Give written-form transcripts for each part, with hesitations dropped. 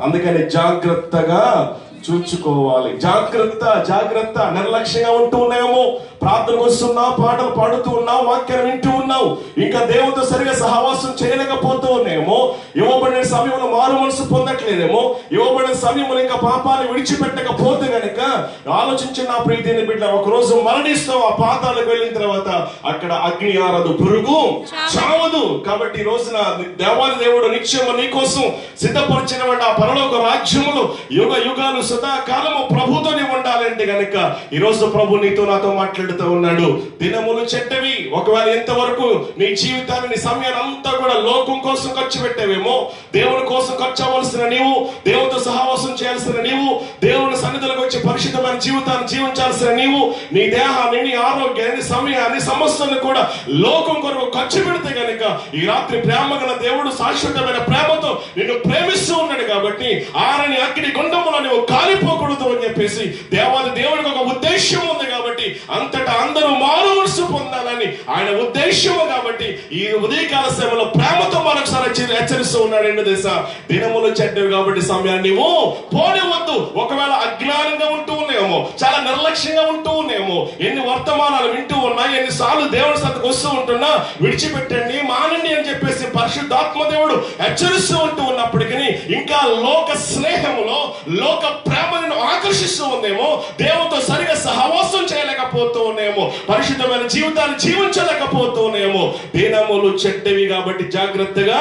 అందుకని జాగ్రత్తగా చూచుకోవాలి. జాగ్రత్త జాగ్రత్త. నిర్లక్ష్యంగా ఉంటూ ఉన్నాయేమో, ప్రార్థనకు వస్తున్నావు, పాటలు పాడుతూ ఉన్నావు, వాక్యాలు వింటూ ఉన్నావు, ఇంకా దేవుడితో సరిగా సహవాసం చేయలేకపోతూ ఉన్నాయేమో, ఇవ్వబడిన సమయంలో మారు మనసు పొందట్లేదేమో, ఇవ్వబడిన సమయంలో ఇంకా పాపాన్ని విడిచిపెట్టకపోతే గనుక ఆలోచించిన నా ప్రీతిని బిడ్డ, ఒకరోజు మరణిస్తావు. ఆ పాతాలకు వెళ్ళిన తర్వాత అక్కడ అగ్ని ఆరదు, పురుగు చావదు. కాబట్టి ఈ రోజున దేవాది దేవుడు నిత్యము నీ కోసం సిద్ధపరిచిన ఆ పరలోక రాజ్యములు యుగ యుగాలు సదాకాలము ప్రభుతో నీవు ఉండాలంటే గనుక ఈ రోజు ప్రభు నీతో నాతో మాట్లాడుతూ ఉన్నాడు. దినములు చెడ్డవి. ఒకవేళ ఎంతవరకు నీ జీవితాన్ని, నీ సమయాన్ని అంతా కూడా లోకం కోసం ఖర్చు పెట్టేవేమో, దేవుని కోసం ఖర్చు అవ్వాల్సిన నీవు, దేవునితో సహవాసం చేయాల్సిన నీవు, దేవుని సన్నిధిలోకి వచ్చి పరిశుద్ధమైన జీవితాన్ని జీవించాల్సిన నీవు, నీ దేహాన్ని, నీ ఆరోగ్యాన్ని, సమయాన్ని, సమస్యలను కూడా లోకం కొరకు ఖర్చు పెడితే గనుక ఈ రాత్రి ప్రేమ గల దేవుడు శాశ్వతమైన ప్రేమతో నిన్ను ప్రేమిస్తూ ఉన్నాడు. కాబట్టి ఆరని అగ్ని గుండములో నువ్వు కాలిపోకూడదు అని చెప్పేసి దేవాది దేవుడికి ఒక ఉద్దేశం ఉంది. కాబట్టి అంతటా అందరూ మారు మనసు పొందాలని ఆయన ఉద్దేశము. కాబట్టి ఈ ఉదయకాల సేవలో ప్రేమతో మరొకసారి హెచ్చరిస్తూ ఉన్నాడు. ఏంటో తెలుసా? దినములు చెడ్డవి కాబట్టి సమయాన్ని నువ్వు పోనివద్దు. ఒకవేళ అజ్ఞానంగా ఉంటూ ఉన్నాయేమో, చాలా నిర్లక్ష్యంగా ఉంటూ ఉన్నాయేమో, ఎన్ని వర్తమానాలు వింటూ ఉన్నా, ఎన్నిసార్లు దేవుడి సత్తకు వస్తూ ఉంటున్నా విడిచిపెట్టండి, మానండి అని చెప్పేసి పరిశుద్ధాత్మ దేవుడు హెచ్చరిస్తూ ఉంటూ ఉన్నప్పటికీ ఇంకా లోక స్నేహములో, లోక ప్రేమను ఆకర్షిస్తూ ఉందేమో, దేవుతో సరిగా సహవాసం చేయలేకపోతూ ఉన్నాయేమో, పరిశుద్ధమైన జీవితాన్ని జీవించలేకపోతూ ఉన్నాయేమో. దినములు చెడ్డవి కాబట్టి జాగ్రత్తగా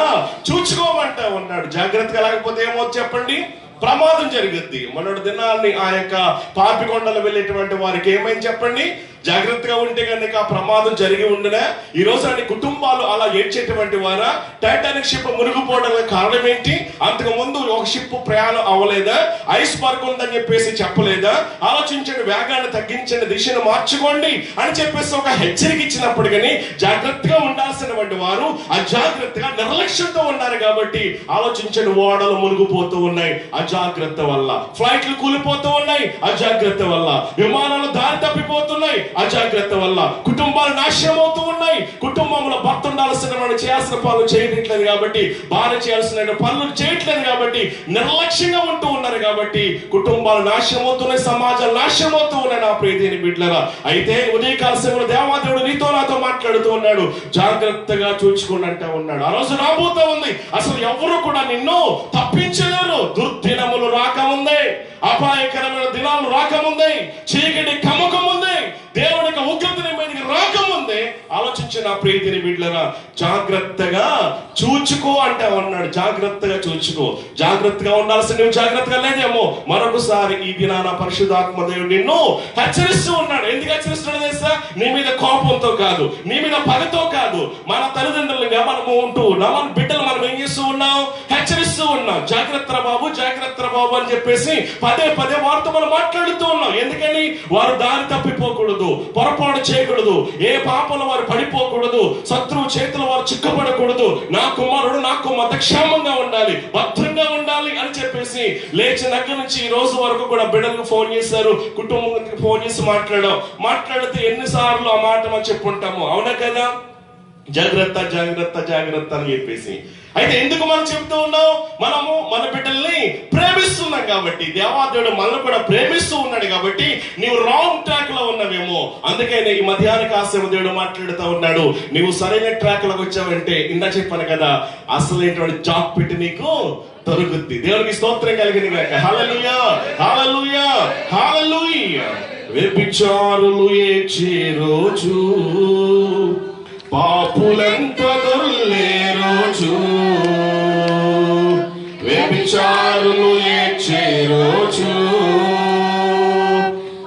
చూచుకోమంటా ఉన్నాడు. జాగ్రత్తగా లేకపోతే ఏమో చెప్పండి, ప్రమాదం జరుగుద్ది. మొన్నటి దినాన్ని ఆ యొక్క పాపికొండలు వెళ్ళేటువంటి వారికి ఏమైంది చెప్పండి? జాగ్రత్తగా ఉంటే కనుక ప్రమాదం జరిగి ఉండనే. ఈ రోజు అన్ని కుటుంబాలు అలా ఏడ్చేటువంటి వారా? టైటానిక్ షిప్ మునిగిపోవడానికి కారణం ఏంటి? అంతకు ముందు ఒక షిప్ ప్రయాణం అవ్వలేదా? ఐస్ బర్గ్ ఉందని చెప్పేసి చెప్పలేదా? ఆలోచించండి, వేగాన్ని తగ్గించండి, దిశను మార్చుకోండి అని చెప్పేసి ఒక హెచ్చరిక ఇచ్చినప్పుడు కానీ జాగ్రత్తగా ఉండాల్సినటువంటి వారు అజాగ్రత్తగా నిర్లక్ష్యంతో ఉన్నారు. కాబట్టి ఆలోచించండి, ఓడలు మునిగిపోతూ ఉన్నాయి అజాగ్రత్త వల్ల, ఫ్లైట్లు కూలిపోతూ ఉన్నాయి అజాగ్రత్త వల్ల, విమానాలు దారి తప్పిపోతున్నాయి అజాగ్రత్త వల్ల, కుటుంబాలు నాశనం అవుతూ ఉన్నాయి. కుటుంబంలో భర్త ఉండాల్సిన వాళ్ళు చేయాల్సిన పనులు చేయట్లేదు కాబట్టి, భార్య చేయాల్సిన పనులు చేయట్లేదు కాబట్టి, నిర్లక్ష్యంగా ఉంటూ ఉన్నారు. కాబట్టి కుటుంబాలు నాశనం అవుతున్నాయి, సమాజాలు నాశనం అవుతూ ఉన్నాయి. నా ప్రియదేని బిడ్డలారా, అయితే ఉదయకాల సమయంలో దేవాదేవుడు నీతో నాతో మాట్లాడుతూ ఉన్నాడు. జాగ్రత్తగా చూచుకోండి అంటూ ఉన్నాడు. ఆ రోజు రాబోతా ఉంది, అసలు ఎవరు కూడా నిన్ను తప్పించలేరు. దుర్దినములు రాకముందే, అపాయకరమైన దినాలు రాకముందే, చీకటి కమ్మకముందే, దేవునికి ఉగ్రత మీదకి రాకముందే ఆలోచించిన ప్రీతిని బిడ్డలారా, జాగ్రత్తగా చూచుకో అంటే ఉన్నాడు. జాగ్రత్తగా చూచుకో. జాగ్రత్తగా ఉండాల్సిన నువ్వు జాగ్రత్తగా లేదేమో. మరొకసారి ఈ దినాన పరిశుద్ధాత్మ దేవుడు నిన్ను హెచ్చరిస్తూ ఉన్నాడు. ఎందుకు హెచ్చరిస్తున్నాడు తెలుసా? నీ మీద కోపంతో కాదు, నీ మీద పగతో కాదు. మన తల్లిదండ్రులుగా మనము ఉంటూ ఉన్నాం, మన బిడ్డలు మనం ఏం చేస్తూ ఉన్నాం? హెచ్చరిస్తూ ఉన్నాం. జాగ్రత్త బాబు, జాగ్రత్త బాబు అని చెప్పేసి పదే పదే వారితో మనం మాట్లాడుతూ ఉన్నాం. ఎందుకని? వారు దారి తప్పిపోకూడదు, పొరపాటు చేయకూడదు, ఏ పాపంలో వారు పడిపోకూడదు, శత్రువు చేతులు వారు చిక్కబడకూడదు. నా కుమారుడు, నా కుమార్తె క్షేమంగా ఉండాలి, భద్రంగా ఉండాలి అని చెప్పేసి లేచిన దగ్గర నుంచి ఈ రోజు వరకు కూడా బిడ్డలకు ఫోన్ చేశారు, కుటుంబానికి ఫోన్ చేసి మాట్లాడితే ఎన్నిసార్లు ఆ మాట మనం చెప్పుంటాము, అవునా కదా? జాగ్రత్త జాగ్రత్త జాగ్రత్త అని చెప్పేసి. అయితే ఎందుకు మనం చెప్తూ ఉన్నాం? మనము మన బిడ్డల్ని ప్రేమిస్తున్నాం కాబట్టి, దేవాదేవుడు మనల్ని కూడా ప్రేమిస్తూ ఉన్నాడు. కాబట్టి నీవు రాంగ్ ట్రాక్ లో ఉన్నావేమో, అందుకే ఈ మధ్యాహ్న కాసేపు దేవుడు మాట్లాడుతూ ఉన్నాడు. నీవు సరైన ట్రాక్ లోకి వచ్చావంటే, ఇందా చెప్పాను కదా, అసలైనటువంటి జాబ్ పెట్టి నీకు దొరుకుద్ది. దేవునికి స్తోత్రం కలిగిన గాక. హల్లెలూయా, హల్లెలూయా, హల్లెలూయా. వ్యభిచారులు ఏడ్చే రోజు, పాపులంత దొర్లే రోజు, వ్యభిచారులు ఏడ్చే రోజు,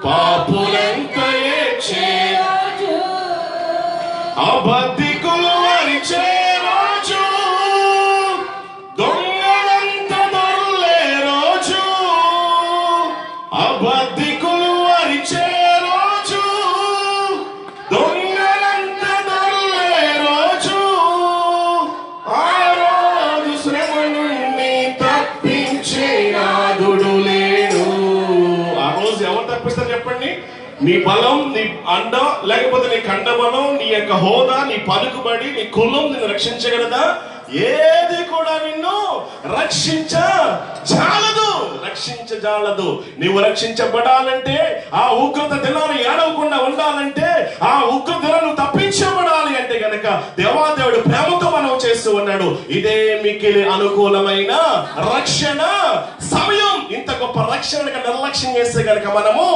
పాపులంత ఏడ్చే రోజు, అబద్ధికులు అరిచే రోజు, దొంగలంత దొర్లే రోజు, అబద్ధికులు అరిచే రోజు, దొంగలంత దొర్లే రోజు, ఆ రోజు శ్రమ నుండి తప్పించే నాదుడు లేడు. ఆ రోజు ఎవరు తప్పిస్తారు చెప్పండి? నీ బలం, నీ అండ, లేకపోతే నీ కండబలం, నీ యొక్క హోదా, నీ పలుకుబడి, నీ కులం నిన్ను రక్షించగలదా? ఏది కూడా నిన్ను రక్షించ చాలా రక్షించజాలదు. నీవు రక్షించబడాలంటే, ఆ ఉగ్రత దినాలు ఏడవకుండా ఉండాలంటే, ఆ ఉగ్రత దినాలు తప్పించబడాలి అంటే గనక దేవాదేవుడు ప్రేమతో మనం చేస్తూ ఉన్నాడు. ఇదే మిక్కిలి అనుకూలమైన రక్షణ సమయం. ఇంత గొప్ప రక్షణ నిర్లక్ష్యం చేస్తే గనక మనము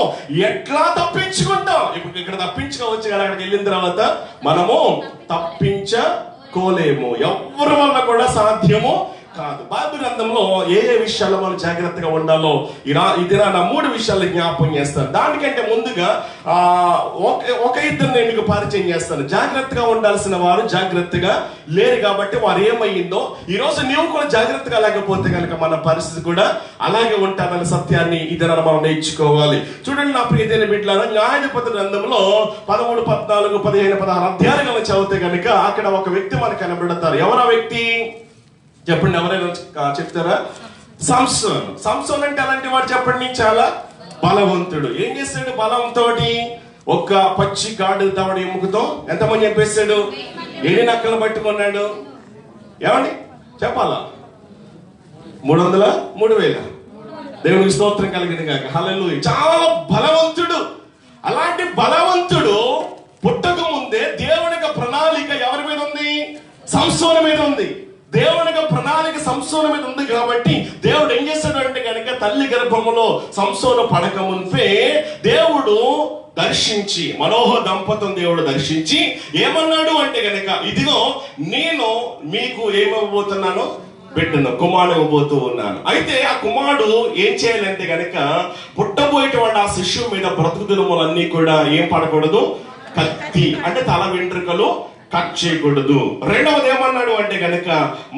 ఎట్లా తప్పించుకుంటాం? ఇప్పుడు ఇక్కడ తప్పించుకోవచ్చు కదా, అక్కడికి వెళ్ళిన తర్వాత మనము తప్పించుకోలేము. ఎవరి వల్ల కూడా సాధ్యము కాదు. బైబిల్ గ్రంథంలో ఏ విషయాల్లో మనం జాగ్రత్తగా ఉండాలో ఇది నా 3 విషయాలు జ్ఞాపకం చేస్తాను. దానికంటే ముందుగా ఒక ఇద్దరు నేను మీకు పరిచయం చేస్తాను. జాగ్రత్తగా ఉండాల్సిన వారు జాగ్రత్తగా లేరు కాబట్టి వారు ఏమయ్యిందో, ఈ రోజు నీవు కూడా జాగ్రత్తగా లేకపోతే కనుక మన పరిస్థితి కూడా అలాగే ఉంటానన్న సత్యాన్ని ఇద్దరు మనం నేర్చుకోవాలి. చూడండి నా ప్రియమైన బిడ్డలారా, న్యాయాధిపతుల గ్రంథంలో 13, 14, 15, 16 అధ్యాయాలు చదివితే కనుక అక్కడ ఒక వ్యక్తి మనకు కనబడతారు. ఎవరా వ్యక్తి చెప్పండి? ఎవరైనా చెప్తారా? సంసోన్ అంటే అలాంటి వాడు చెప్పండి, చాలా బలవంతుడు. ఏం చేస్తాడు? బలంతోటి ఒక్క పచ్చి గాడి దవడ ఎముకతో ఎంతమంది చంపేస్తాడు? 7 నక్కలు పట్టుకున్నాడు. ఏమండి చెప్పాలా? 300, 3000. దేవునికి స్తోత్రం కలిగింది కాక. హల్లెలూయా. చాలా బలవంతుడు. అలాంటి బలవంతుడు పుట్టక ముందే దేవుని ప్రణాళిక ఎవరి మీద ఉంది? సంసోను మీద ఉంది. దేవుని ప్రణాళిక సంసోను మీద ఉంది కాబట్టి దేవుడు ఏం చేస్తాడు అంటే కనుక తల్లి గర్భములో సంసోను పడక మునిపే దేవుడు దర్శించి, మనోహ దంపతులను దేవుడు దర్శించి ఏమన్నాడు అంటే కనుక, ఇదిగో నేను మీకు ఏమవ్వబోతున్నాను? బిడ్డను, కుమారుడు ఇవ్వబోతూ ఉన్నాను. అయితే ఆ కుమారుడు ఏం చేయాలంటే కనుక పుట్టబోయేటువంటి ఆ శిశువు మీద బ్రతుకు దినములన్నీ కూడా ఏం పడకూడదు? కత్తి అంటే తల వెంట్రుకలు కట్ చేయకూడదు. రెండవది ఏమన్నాడు అంటే కనుక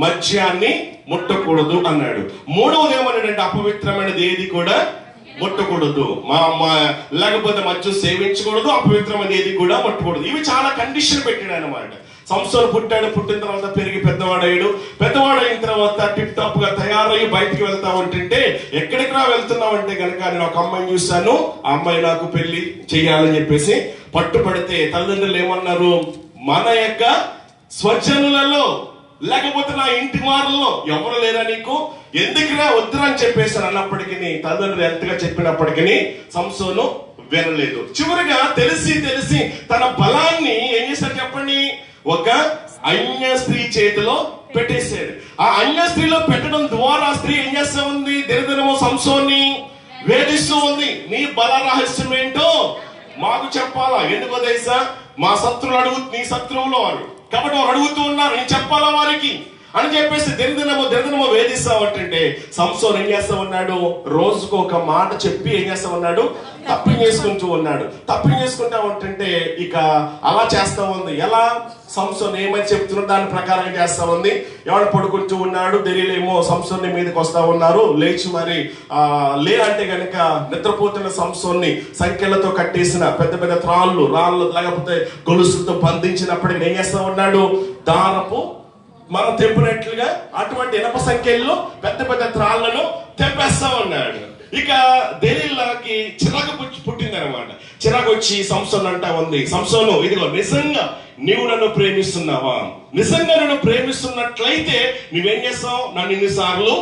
మద్యాన్ని ముట్టకూడదు అన్నాడు. మూడవది ఏమన్నాడు అంటే అపవిత్రమైనది ఏది కూడా ముట్టకూడదు, లేకపోతే మద్యం సేవించకూడదు, అపవిత్రమైనది ఏది కూడా ముట్టకూడదు. ఇవి చాలా కండిషన్ పెట్టాడు అన్నమాట. సంసోను పుట్టాడు. పుట్టిన తర్వాత పెరిగి పెద్దవాడయ్యాడు. పెద్దవాడైన తర్వాత టిప్ టాప్ గా తయారయ్యి బయటికి వెళ్తా ఉంటుంటే, ఎక్కడికి వెళ్తున్నావు అంటే కనుక నేను ఒక అమ్మాయిని చూస్తాను, ఆ అమ్మాయి నాకు పెళ్లి చెయ్యాలని చెప్పేసి పట్టుపడితే తల్లిదండ్రులు ఏమన్నారు? మన యొక్క స్వజనులలో లేకపోతే నా ఇంటి వారిలో ఎవరు లేరా నీకు, ఎందుకురా వద్దురా అని చెప్పేసాను అన్నప్పటికీ, తల్లిదండ్రులు ఎంతగా చెప్పినప్పటికీ సంసోను వినలేదు. చివరిగా తెలిసి తన బలాన్ని ఏం చేశాడు చెప్పండి? ఒక అన్య స్త్రీ చేతిలో పెట్టేశాడు. ఆ అన్య స్త్రీలో పెట్టడం ద్వారా స్త్రీ ఏం చేస్తా ఉంది? దినదినము సంసోన్ని వేధిస్తూ ఉంది. నీ బల రహస్యం ఏంటో మాకు చెప్పాలా? ఎందుకో తెలుసా? మా శత్రువులు నీ శత్రువులు వారు కాబట్టి వారు అడుగుతూ ఉన్నారు, నేను చెప్పాలా వారికి అని చెప్పేసి దినదినము వేధిస్తా ఉంటుంటే సంసోను ఏం చేస్తా ఉన్నాడు? రోజుకు ఒక మాట చెప్పి ఏం చేస్తా ఉన్నాడు? తప్పించేసుకుంటూ ఉన్నాడు. తప్పించేసుకుంటా ఉంటుంటే ఇక అలా చేస్తా ఉంది. ఎలా? సంసోను ఏమని చెప్తున్నాడు దాని ప్రకారం చేస్తా ఉంది. ఎవడు పడుకుంటూ ఉన్నాడు, దెలీలేమో సంసోన్ని మీదకి వస్తా ఉన్నారు. లేచి మరి అంటే గనక నిద్రపోతున్న సంసోన్ని సంఖ్యలతో కట్టేసిన పెద్ద పెద్ద రాళ్ళు లేకపోతే గొలుసులతో బంధించినప్పటికీ ఏం చేస్తా ఉన్నాడు? దారపు మనం తెంపినట్లుగా అటువంటి ఇనప సంఖ్యల్లో పెద్ద పెద్ద త్రాళ్లను తెంపేస్తా ఉన్నాడు. ఇక దెలీలాకి చిరాకు పుట్టింది అనమాట. చిరాకు వచ్చి సంసోను అంటా ఉంది, సంసోను ఇదిగో నిజంగా నీవు నన్ను ప్రేమిస్తున్నావా? నిజంగా నన్ను ప్రేమిస్తున్నట్లయితే నువ్వేం చేస్తావు? నన్ను ఇన్నిసార్లు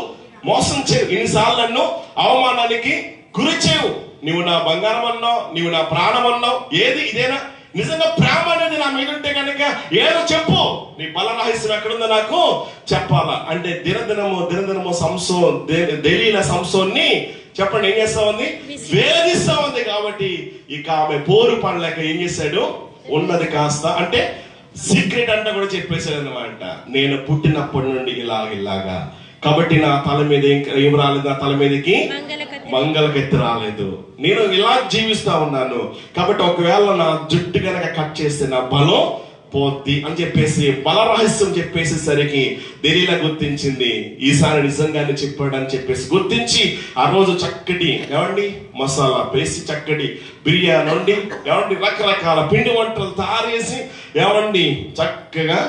మోసం చేయవు, ఇన్నిసార్లు నన్ను అవమానానికి గురి చేయవు. నువ్వు నా బంగారం అన్నావు, నువ్వు నా ప్రాణం అన్నావు, ఏది ఇదేనా? నిజంగా ప్రేమ అనేది నా మీద ఉంటే కనుక ఏదో చెప్పు, నీ బల రహస్యం ఎక్కడుందో నాకు చెప్పాలా అంటే దినదినము దెలీలా సంసోన్ని చెప్పండి ఏం చేస్తా ఉంది? వేధిస్తా ఉంది. కాబట్టి ఇక ఆమె పోరు పడలేక ఏం చేశాడు? ఉన్నది కాస్త అంటే సీక్రెట్ అంతా కూడా చెప్పేశాడు అనమాట. నేను పుట్టినప్పటి నుండి ఇలాగా కాబట్టి నా తల మీద ఏం రాలేదు, నా తల మీదకి మంగళకత్తి రాలేదు, నేను ఇలా జీవిస్తా ఉన్నాను. కాబట్టి ఒకవేళ నా జుట్టు కనుక కట్ చేస్తే నా బలం పోద్ది అని చెప్పేసి బల రహస్యం చెప్పేసేసరికి దెలీలా గుర్తించింది, ఈసారి నిజంగానే చెప్పాడు అని చెప్పేసి గుర్తించి ఆ రోజు చక్కటి ఏమండి మసాలా వేసి చక్కటి బిర్యానీ వండి ఏమండి రకరకాల పిండి వంటలు తయారు చేసి ఏమండి చక్కగా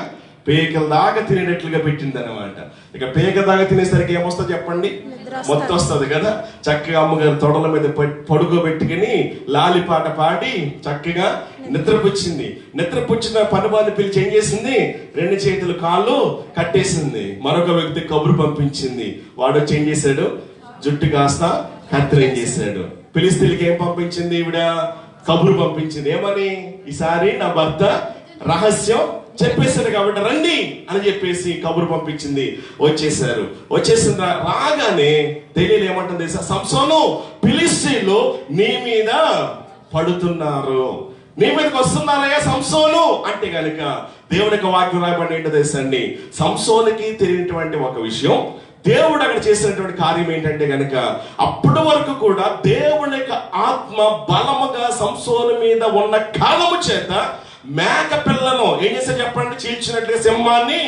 పేకల దాకా తినేటట్లుగా పెట్టింది అనమాట. ఇక పేక దాకా తినేసరికి ఏమొస్తుంది చెప్పండి? మొత్తం వస్తుంది కదా. చక్కగా అమ్మగారు తొడల మీద పడుకోబెట్టుకుని లాలిపాట పాడి చక్కగా నిద్రపుచ్చిన పనివాడిని పిలిచి ఏం చేసింది? 2 చేతులు కాళ్ళు కట్టేసింది. మరొక వ్యక్తి కబురు పంపించింది. వాడు వచ్చి ఏం చేశాడు? జుట్టు కాస్త కత్తిని ఏం చేశాడు? ఫిలిస్తీన్లకి ఏం పంపించింది ఈవిడ? కబురు పంపించింది. ఏమని? ఈసారి నా భర్త రహస్యం చెప్పేశాడు కాబట్టి రండి అని చెప్పేసి కబురు పంపించింది. వచ్చేసిన రాగానే తెలియదు ఏమంటుంది తెలుసా? సంసోను, ఫిలిస్తీన్లు నీ మీద పడుతున్నారు, నీ మీదకి వస్తున్నారయ్యా సంసోను అంటే గనుక దేవుడి యొక్క వాక్యం రాయబడి ఏంటో తెలుసండి, సంసోనుకి తెలియనటువంటి ఒక విషయం, దేవుడు అక్కడ చేసినటువంటి కార్యం ఏంటంటే గనుక అప్పటి వరకు కూడా దేవుని యొక్క ఆత్మ బలముగా సంసోను మీద ఉన్న కాలము చేత మేక పిల్లను ఏం చేశాడు చెప్పండి? చీల్చినట్టుగా సింహాన్ని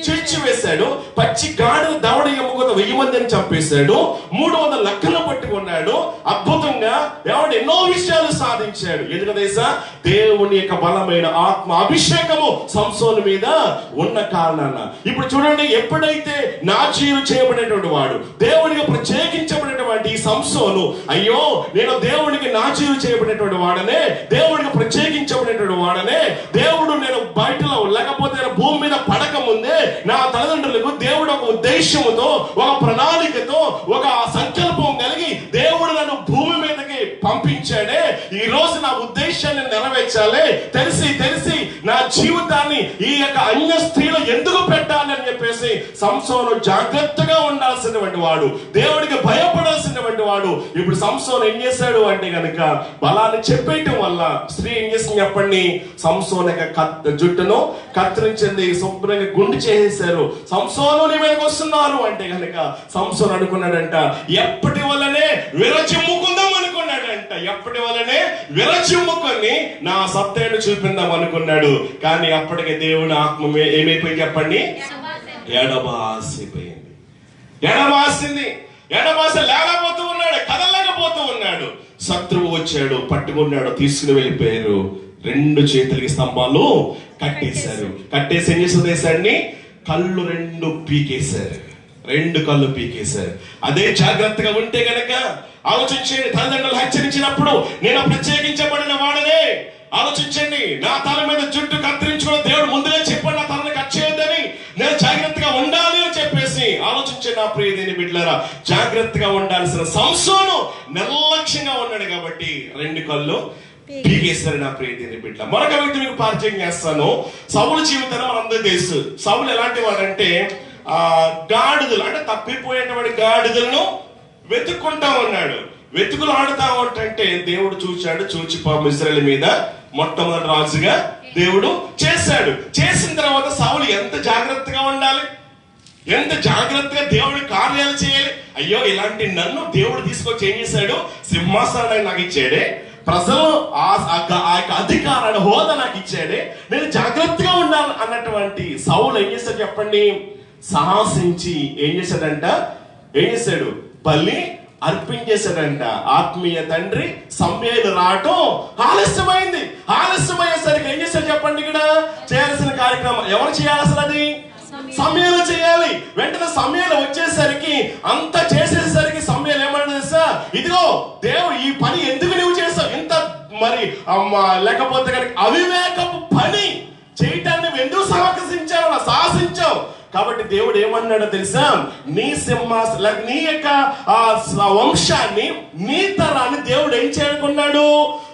చీల్చివేశాడు. పచ్చి గాడిద దవడ ఎముకతో 1000 మందిని చంపేశాడు. 300 లెక్కలు పట్టుకున్నాడు. అద్భుతంగా ఎన్నో విషయాలు సాధించాడు. ఎందుకు తెలుసా? దేవుని యొక్క బలమైన ఆత్మ అభిషేకము సంసోను మీద ఉన్న కారణాన. ఇప్పుడు చూడండి, ఎప్పుడైతే నాజీరు చేయబడినటువంటి వాడు, దేవుడికి ప్రత్యేకించబడినటువంటి ఈ సంసోను, అయ్యో నేను దేవుడికి నాజీరు చేయబడినటువంటి వాడనే, దేవుడికి ప్రత్యేకించబడినటువంటి వాడనే, దేవుడు నేను బయటలో లేకపోతే భూమి మీద పడక ముందే నా తల్లిదండ్రులకు దేవుడు ఒక ఉద్దేశముతో, ఒక ప్రణాళికతో, ఒక సంకల్పం కలిగి దేవుడు నన్ను భూమి మీదకి పంపించాడే. ఈ రోజు నా ఉద్దేశాన్ని నెరవేర్చాలి. తెలిసి నా జీవితాన్ని ఈ యొక్క అన్య స్త్రీలు ఎందుకు పెట్టాలి అని చెప్పేసి సంసోను జాగ్రత్తగా ఉండాల్సినటువంటి వాడు, దేవుడికి భయపడాల్సినటువంటి వాడు. ఇప్పుడు సంసోను ఏం చేశాడు అంటే గనుక బలాన్ని చెప్పేయటం వల్ల స్త్రీ ఏం చేసింది చెప్పండి? సంసోను యొక్క జుట్టును కత్తిరించింది, శుభ్రంగా గుండు చేసేశారు. సంసోను నీ మీదకి వస్తున్నారు అంటే గనుక సంసోను అనుకున్నాడంట, ఎప్పటి వల్లనే విరచిమ్ముకుందాం అనుకున్నాడంట. ఎప్పటి వల్లనే విరచిమ్ముకొని నా సత్తాను చూపిందాం అనుకున్నాడు. కానీ అప్పటికే దేవుని ఆత్మ ఏమైపోయింది చెప్పండి? ఎడబాసిపోయింది. ఎడబాసి లేకపోతూ ఉన్నాడు, కదలలేకపోతూ ఉన్నాడు. శత్రువు వచ్చాడు, పట్టుకున్నాడు, తీసుకుని వెళ్ళిపోయారు. 2 చేతులకి స్తంభాలు కట్టేశారు. కట్టేసి ఏం చేసిన దేశాన్ని? కళ్ళు 2 పీకేశారు. 2 కళ్ళు పీకేశారు. అదే జాగ్రత్తగా ఉంటే గనక ఆలోచించండి. తల్లిదండ్రులు హెచ్చరించినప్పుడు నేను ప్రత్యేకించబడిన వాడనే, ఆలోచించండి. నా తల మీద జుట్టు కత్తిరించుకోవడం దేవుడు ముందుగా చెప్పాడు, నా తలని కట్ చేయొద్దని, నేను జాగ్రత్తగా ఉండాలి అని చెప్పేసి ఆలోచించండి. నా ప్రియ దేని బిడ్డలారా, జాగ్రత్తగా ఉండాల్సిన సంసోను నిర్లక్ష్యంగా ఉన్నాడు కాబట్టి 2 కళ్ళు పీకేశారు. నా ప్రియ దేని బిడ్డ. మరొక వ్యక్తి మీకు పరిచయం చేస్తాను. సౌలు జీవితాన్ని మనందరూ తెలుసు. సౌలు ఎలాంటి వాడంటే గాడిదలు అంటే తప్పిపోయేటువంటి గాడిదలను వెతుక్కుంటా ఉన్నాడు. వెతుకులు ఆడుతా ఉంటే దేవుడు చూచి పాపం ఇశ్రాయేలు మీద మొట్టమొదటి రాజుగా దేవుడు చేశాడు. చేసిన తర్వాత సౌలు ఎంత జాగ్రత్తగా ఉండాలి, ఎంత జాగ్రత్తగా దేవుడి కార్యాలు చేయాలి. అయ్యో ఇలాంటి నన్ను దేవుడు తీసుకొచ్చి ఏం చేశాడు? సింహాసనాన్ని నాకు ఇచ్చాడే, ప్రజలు ఆ అధికారాన్ని హోదా నాకు ఇచ్చాడే, నేను జాగ్రత్తగా ఉండాలి అన్నటువంటి సౌలు ఏం చేశాడు చెప్పండి? సాహసించి ఏం చేశాడు? బలి అర్పించేశాడంట. ఆత్మీయ తండ్రి సమూయేలు రావటం ఆలస్యమైంది. ఆలస్యమయ్యేసరికి ఏం చేశాడు చెప్పండి? ఇక్కడ చేయాల్సిన కార్యక్రమం ఎవరు చేయాలి? అసలు అది సమూయేలు చేయాలి. వెంటనే సమూయేలు వచ్చేసరికి అంత చేసేసరికి సమూయేలు ఏమన్నా తెలుసా? ఇదిగో దేవుడు ఈ పని ఎందుకు నువ్వు చేస్తావు? ఇంత మరి లేకపోతే కనుక అవివేకపు పని చేయటాన్ని ఎందుకు సాహసించావు? కాబట్టి దేవుడు ఏమన్నాడో తెలుసా? నీ నీ యొక్క వంశాన్ని, నీ తరాన్ని దేవుడు ఏం చేయకున్నాడు?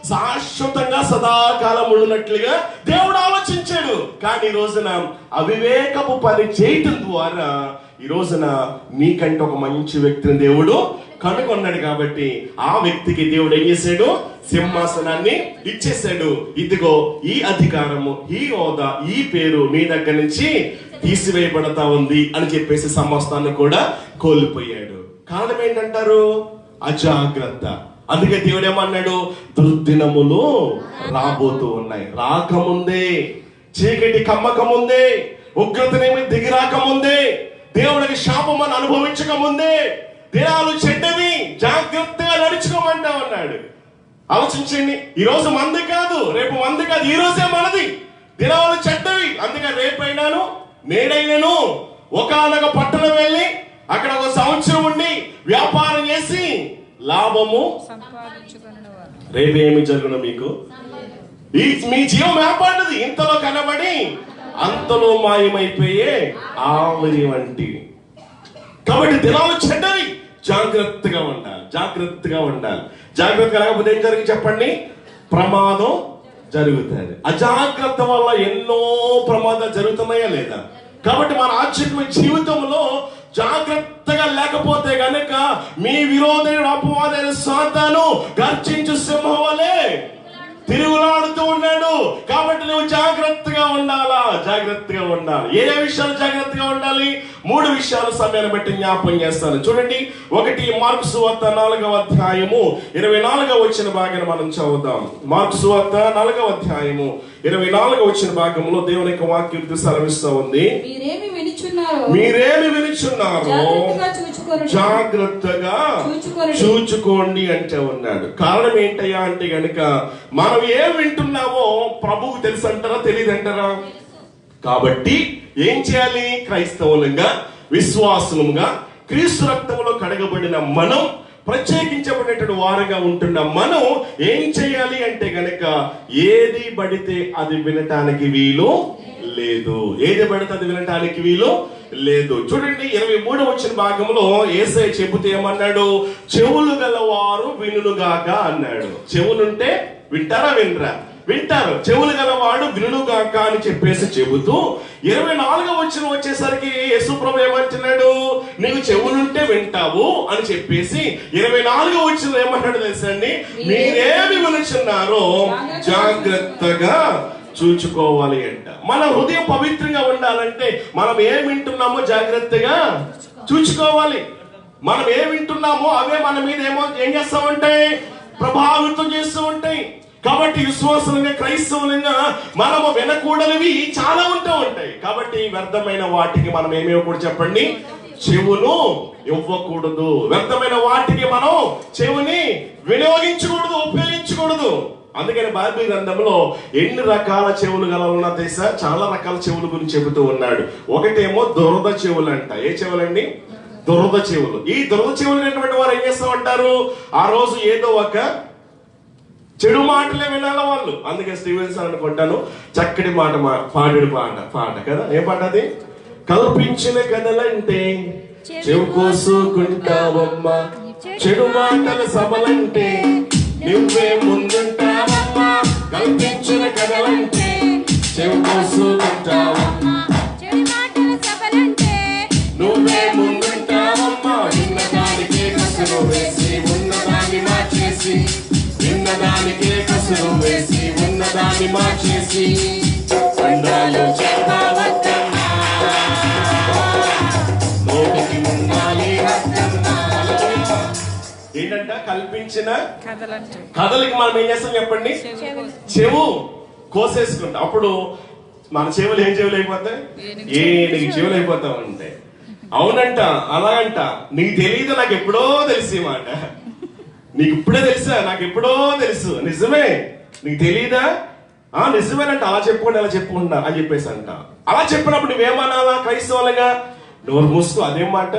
శాశ్వతంగా సదాకాలం ఉన్నట్లుగా దేవుడు ఆలోచించాడు. కానీ ఈ రోజున అవివేకపు పని చేయటం ద్వారా ఈ రోజున నీకంటే ఒక మంచి వ్యక్తిని దేవుడు కనుగొన్నాడు. కాబట్టి ఆ వ్యక్తికి దేవుడు ఏం చేశాడు? సింహాసనాన్ని ఇచ్చేశాడు. ఇదిగో ఈ అధికారము, ఈ హోదా, ఈ పేరు నీ దగ్గర నుంచి తీసివేయబడతా ఉంది అని చెప్పేసి సమస్తాన్ని కూడా కోల్పోయాడు. కారణం ఏంటంటారు? అజాగ్రత్త. అందుకే దేవుడు ఏమన్నాడు? దుర్దినములు రాబోతూ ఉన్నాయి. రాకముందే, చీకటి కమ్మకముందే, ఉగ్రతనేమి దిగిరాకముందే, దేవుడికి శాపమని అనుభవించక ముందే దినాలు చెడ్డవి, జాగ్రత్తగా నడుచుకోమంటా ఉన్నాడు. ఆలోచించండి. ఈ రోజు మంది కాదు, రేపు మంది కాదు, ఈ రోజే మనది. దినాలు చెడ్డవి. అందుకే రేపైనాను నేడైనాను ఒకనొక పట్టణం వెళ్ళి అక్కడ 1 సంవత్సరం ఉండి వ్యాపారం చేసి లాభము రేపేమి జరుగును మీకు? మీ జీవం వ్యాపారది ఇంతలో కనబడి అంతలో మాయమైపోయే ఆవిరి వంటి. కాబట్టి దినాలు చెడ్డవి, జాగ్రత్తగా ఉండాలి, జాగ్రత్తగా ఉండాలి. జాగ్రత్తగా లేకపోతే ఏం జరిగి చెప్పండి? ప్రమాదం జరుగుతుంది. అజాగ్రత్త వల్ల ఎన్నో ప్రమాదాలు జరుగుతున్నాయా లేదా? కాబట్టి మన ఆధ్యాత్మిక జీవితంలో జాగ్రత్తగా లేకపోతే గనక మీ విరోధుడు అపవాదైన సాతాను గర్జించు సింహం వలె తిరుగులాడుతూ ఉన్నాడు. కాబట్టి నువ్వు జాగ్రత్తగా ఉండాలా, జాగ్రత్తగా ఉండాలి. ఏ విషయాలు జాగ్రత్తగా ఉండాలి? 3 విషయాలు సమయాన్ని బట్టి జ్ఞాపకం చేస్తాను. చూడండి, 1 మార్కు సువార్త 4వ అధ్యాయము 24వ వచన భాగాన్ని మనం చదువుదాం. మార్కు సువార్త 4వ అధ్యాయము 24వ వచన భాగంలో దేవుని యొక్క వాక్యం సెలవిస్తూ ఉంది, మీరేమి వినుచున్నారో జాగ్రత్తగా చూచుకోండి అంటే ఉన్నాడు. కారణం ఏంటయ్యా అంటే గనుక మనం ఏం వింటున్నామో ప్రభువుకు తెలుసు అంటారా, తెలియదు అంటారా? కాబట్టి ఏం చేయాలి? క్రైస్తవులుగా, విశ్వాసులుగా, క్రీస్తు రక్తంలో కడగబడిన మనం, ప్రత్యేకించబడినటువంటి వారుగా ఉంటున్న మనం ఏం చేయాలి అంటే గనక ఏది పడితే అది వినటానికి వీలు లేదు. ఏది పడితే అది వినటానికి వీలు లేదు. చూడండి, 23వ వచన భాగంలో యేసయ్య చెబుతూ ఏమన్నాడు? చెవులు గలవారు వినుగాక అన్నాడు. చెవులుంటే వింటారా? వినరా? వింటారు. చెవులు గలవాడు వినుగాక అని చెప్పేసి చెబుతూ 24వ వచనం వచ్చేసరికి యేసు ప్రభు ఏమంటున్నాడు? నీకు చెవులుంటే వింటావు అని చెప్పేసి 24వ వచనం ఏమంటాడు తెలుసండి? మీరేమి వినుచున్నారో జాగ్రత్తగా చూచుకోవాలి అంట. మన హృదయం పవిత్రంగా ఉండాలంటే మనం ఏం వింటున్నామో జాగ్రత్తగా చూచుకోవాలి. మనం ఏం వింటున్నామో అవే మన మీద ఏం చేస్తూ ఉంటాయి? ప్రభావితం చేస్తూ ఉంటాయి. కాబట్టి విశ్వాసంగా, క్రైస్తవులంగా మనము వినకూడనివి చాలా ఉంటూ ఉంటాయి. కాబట్టి వ్యర్థమైన వాటికి మనం ఏమివ్వకూడదు చెప్పండి? చెవును ఇవ్వకూడదు. వ్యర్థమైన వాటికి మనం చెవుని వినియోగించకూడదు, ఉపయోగించకూడదు. అందుకని బైబిల్ గ్రంథంలో ఎన్ని రకాల చెవులు గలవున్నా తెలుసా? చాలా రకాల చెవుల గురించి చెబుతూ ఉన్నాడు. ఒకటేమో దురద చెవులు అంట. ఏ చెవులండి? దురద చెవులు. ఈ దురద చెవులు అనేటువంటి వారు ఏం చేస్తూ ఉంటారు? ఆ రోజు ఏదో ఒక చెడు మాటలే వినాల వాళ్ళు. అందుకే స్టీవెన్సన్ అనుకుంటాను చక్కటి మాట పాడు పాట కదా. ఏ పాట అది? కల్పించిన కథలంటే చెవు కోసుకుంటావమ్మా, చెడు మాటల సభలంటే నువ్వే ముందుంటావమ్మా. కల్పించిన కథలంటే చెవు కోసుకుంటావమ్మా, చెడు మాటల సభలంటే నువ్వే ముందుంటావమ్మా. విన్నదానికే కసురు వేసి ఉన్నదాన్ని మార్చేసి, విన్నదానికే కసురు వేసి ఉన్నదాన్ని మార్చేసి ఉండాలో చెప్పవద్దమ్మా, నోటికి ఉండాలి రక్తమ్మా. ఏంటంట? కల్పించిన కథలకి మనం ఏం చేస్తాం చెప్పండి? చెవు కోసేసుకుంటాం. అప్పుడు మన చెవులు ఏం చెవులు అయిపోతాయి? నీకు చెవులు అయిపోతా ఉంటాయి. అవునంట, అలాగంట. నీకు తెలియదు, నాకు ఎప్పుడో తెలిసి మాట. నీకు ఇప్పుడే తెలుసా? నాకు ఎప్పుడో తెలుసు. నిజమే, నీకు తెలీదా? నిజమేనంట. అలా చెప్పుకోండి, అలా చెప్పుకుంటా అని చెప్పేసి అంట. అలా చెప్పినప్పుడు నువ్వేమనాలా? క్రైస్తవులుగా నోరు మూసుకో. అదేం మాట?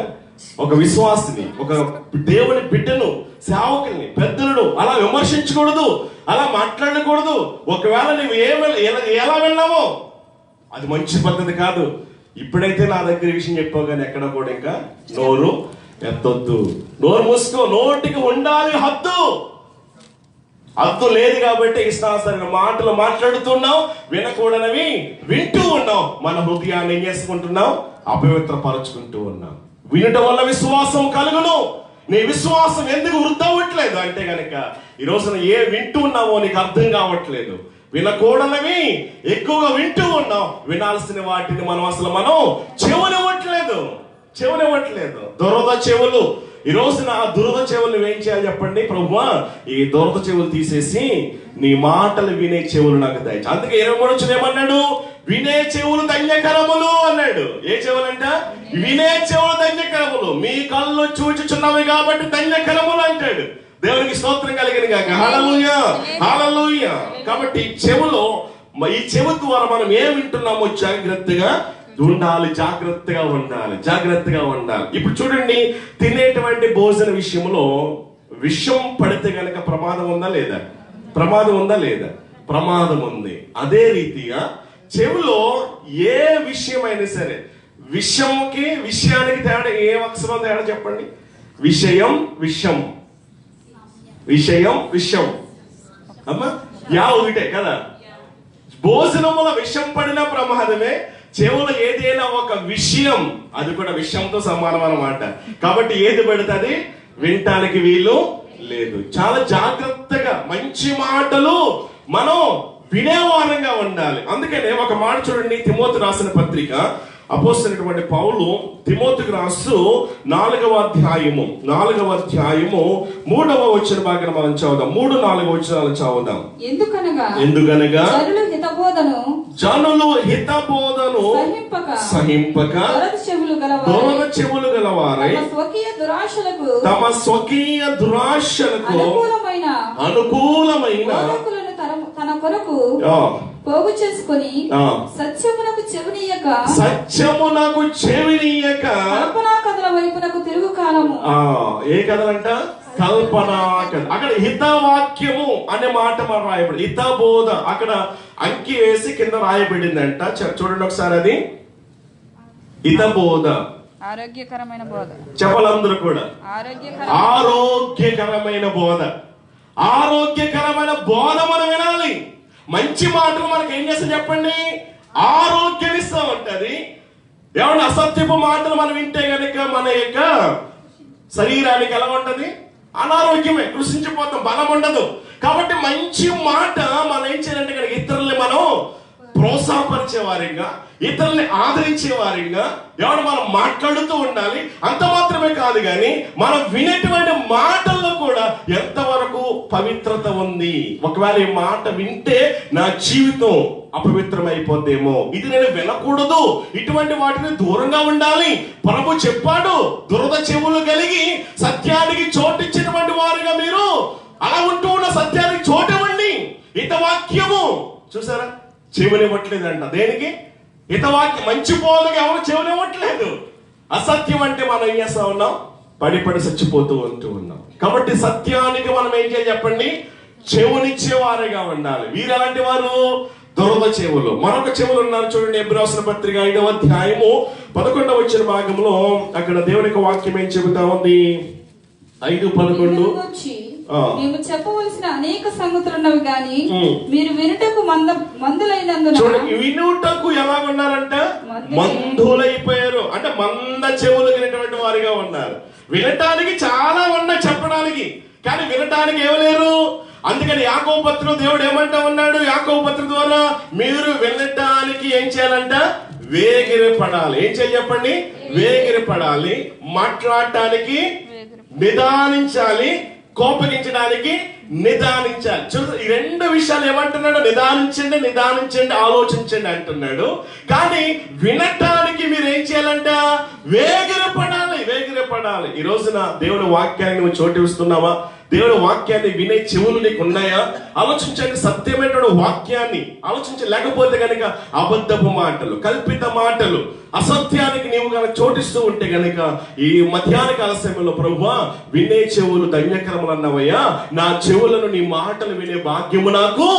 ఒక విశ్వాసిని, ఒక దేవుని బిడ్డను, సేవకుల్ని, పెద్దలను అలా విమర్శించకూడదు, అలా మాట్లాడకూడదు. ఒకవేళ నువ్వు ఎలా వెళ్ళావో అది మంచి పద్ధతి కాదు. ఇప్పుడైతే నా దగ్గర విషయం చెప్పావు కానీ ఎక్కడ కూడా ఇంకా నోరు ఎత్తొద్దు. నోరు మూసుకో. నోటికి ఉండాలి హద్దు. హద్దు లేదు కాబట్టి ఇష్టానుసారంగా మాటలు మాట్లాడుతున్నాం, వినకూడనివి వింటూ ఉన్నాం. మన హృదయాన్ని ఏం చేసుకుంటున్నాం? అపవిత్రపరుచుకుంటూ ఉన్నాం. వినటం వల్ల విశ్వాసం కలుగును. నీ విశ్వాసం ఎందుకు వృద్ధి అవ్వట్లేదు అంటే గనక ఈ రోజున ఏ వింటూ ఉన్నావో నీకు అర్థం కావట్లేదు. వినకూడనివి ఎక్కువగా వింటూ ఉన్నాం. వినాల్సిన వాటిని మనం చెవునివ్వట్లేదు. దురద చెవులు. ఈ రోజున ఆ దురద చెవులు ఏం చేయాలి చెప్పండి? ప్రభువా, ఈ దురద చెవులు తీసేసి నీ మాటలు వినే చెవులు నాకు దయచేయి. అందుకే 23 ఏమన్నాడు? వినే చెవులు ధన్యకరములు అన్నాడు. ఏ చెవులంట? వినే చెవులు ధన్యకరములు. మీ కళ్ళు చూచుచున్నవి కాబట్టి ధన్యకరములు అంటాడు. దేవునికి స్తోత్రం కలిగిన గాక. హల్లెలూయా, హల్లెలూయా. కాబట్టి చెవులో, ఈ చెవు ద్వారా మనం ఏం వింటున్నామో జాగ్రత్తగా ఉండాలి, జాగ్రత్తగా ఉండాలి. ఇప్పుడు చూడండి, తినేటువంటి భోజన విషయంలో విషం పడితే గనక ప్రమాదం ఉందా లేదా? ప్రమాదం ఉంది. అదే రీతిగా చెవులో ఏ విషయమైనా సరే, విషయానికి తేడా, ఏ అక్షరం తేడా చెప్పండి? విషయం విషం, విషయం విషం అమ్మా యా ఒకటే కదా. భోజనముల విషం పడిన ప్రమాదమే, చెవులు ఏదైనా ఒక విషయం అది కూడా విషయంతో సమానం అన్నమాట. కాబట్టి ఏది పెడుతుంది వినటానికి వీలు లేదు. చాలా జాగ్రత్తగా మంచి మాటలు మనం వినేవారంగా ఉండాలి. అందుకనే ఒక మాట చూడండి, తిమోతి రాసిన పత్రిక అపోస్తలుడైనటువంటి పౌలు తిమోతికి రాస్తూ 4వ అధ్యాయము 3వ వచన భాగం మనం చదువుదాం. 3-4 వచనాలు చదువుదాం. ఎందుకనగా జనులు హితబోధను సహింపక దొరద చెవులు గలవారై తమ స్వకీయ దురాశలకు అనుకూలమైన తన కొరకు పోగు చేసుకొని సత్యమునకు చెవినీయక కల్పనా కథల వైపునకు తిరుగు కాలము. ఏ కథలంట? కల్పనా కథ. అక్కడ హితవాక్యము అనే మాట మనం రాయబడి, హితబోధ అక్కడ అంకి వేసి కింద రాయబడిందంట. చూడండి ఒకసారి, అది హితబోధ, ఆరోగ్యకరమైన బోధ. చెప్పలందరూ కూడా ఆరోగ్యకరమైన బోధ. ఆరోగ్యకరమైన బోధ మనం వినాలి. మంచి మాటలు మనకి ఏం చేస్తా చెప్పండి? ఆరోగ్యం ఇస్తా ఉంటది. ఏమన్నా అసత్యపు మాటలు మనం వింటే గనుక మన యొక్క శరీరానికి ఎలా ఉంటది? అనారోగ్యమే, కృషించిపోతాం, బలం ఉండదు. కాబట్టి మంచి మాట మనం ఏం చేయాలంటే కనుక ఇతరుల్ని మనం ప్రోత్సాహపరిచే వారిగా, ఇతరుల్ని ఆదరించే వారిగా ఎవరు మనం మాట్లాడుతూ ఉండాలి. అంత మాత్రమే కాదు కానీ మనం వినేటువంటి మాటల్లో కూడా ఎంతవరకు పవిత్రత ఉంది. ఒకవేళ ఈ మాట వింటే నా జీవితం అపవిత్రమైపోద్దేమో, ఇది నేను వినకూడదు, ఇటువంటి వాటిని దూరంగా ఉండాలి. ప్రభు చెప్పాడు, దురద చెవులు కలిగి సత్యానికి చోటిచ్చినటువంటి వారుగా మీరు అలా ఉంటూ ఉన్న సత్యానికి చోటివ్వండి. హితవాక్యము చూసారా, చెవునివ్వట్లేదంట. దేనికి? హితవాక్యం. మంచి బోధకు ఎవరు చెవునివ్వట్లేదు. అసత్యం అంటే మనం ఏం చేస్తా ఉన్నాం? పడి చచ్చిపోతూ ఉన్నాం. కాబట్టి సత్యానికి మనం ఏం చేయాలి చెప్పండి? చెవునిచ్చేవారుగా ఉండాలి. వీరు ఎలాంటి వారు? దురద చెవులు. మరొక చెవులు ఉన్నారు చూడండి. ఎబ్రాయీయుల రాసిన పత్రిక 5వ అధ్యాయము 11వ వచన భాగంలో అక్కడ దేవునికి వాక్యం ఏం చెబుతా ఉంది? 5:11 మేము చెప్పవలసిన అనేక సంగతులు ఉన్నవి కానీ మీరు వినుటకు మందులైనందున. చూడండి, వినుటకు ఎలా ఉన్నారంట? మందులైపోయారు. అంటే మంద చెవులు వినేటువంటి వారిగా ఉన్నారు. వినటానికి చాలా ఉన్నాయి చెప్పడానికి, కానీ వినటానికి ఏమలేరు. అందుకని యాకోబు పత్రికలో దేవుడు ఏమంటా ఉన్నాడు? యాకోబు పత్రిక ద్వారా మీరు వినటానికి ఏం చేయాలంట? వేగిరపడాలి. ఏం చేయాలి చెప్పండి? వేగిరపడాలి. మాట్లాడటానికి నిదానించాలి, కోపగించడానికి నిదానించాలి. ఈ రెండు విషయాలు ఏమంటున్నాడు? నిదానించండి, ఆలోచించండి అంటున్నాడు. కానీ వినటానికి మీరు ఏం చేయాలంట? వేగిరపడాలి. ఈ రోజున దేవుని వాక్యాన్ని నువ్వు చోటిస్తున్నావా? దేవుని వాక్యాన్ని వినే చెవులు నీకు ఉన్నాయా? ఆలోచించండి. సత్యమైనటువంటి వాక్యాన్ని ఆలోచించి, లేకపోతే కనుక అబద్ధపు మాటలు, కల్పిత మాటలు, అసత్యానికి నీవు కనుక చోటిస్తూ ఉంటే కనుక ఈ మధ్యాహ్న కాల సమయంలో ప్రభువా వినే చెవులు ధన్యకరములు అన్నవయ్యా, నా చెవులను నీ మాటలు వినే భాగ్యము నాకు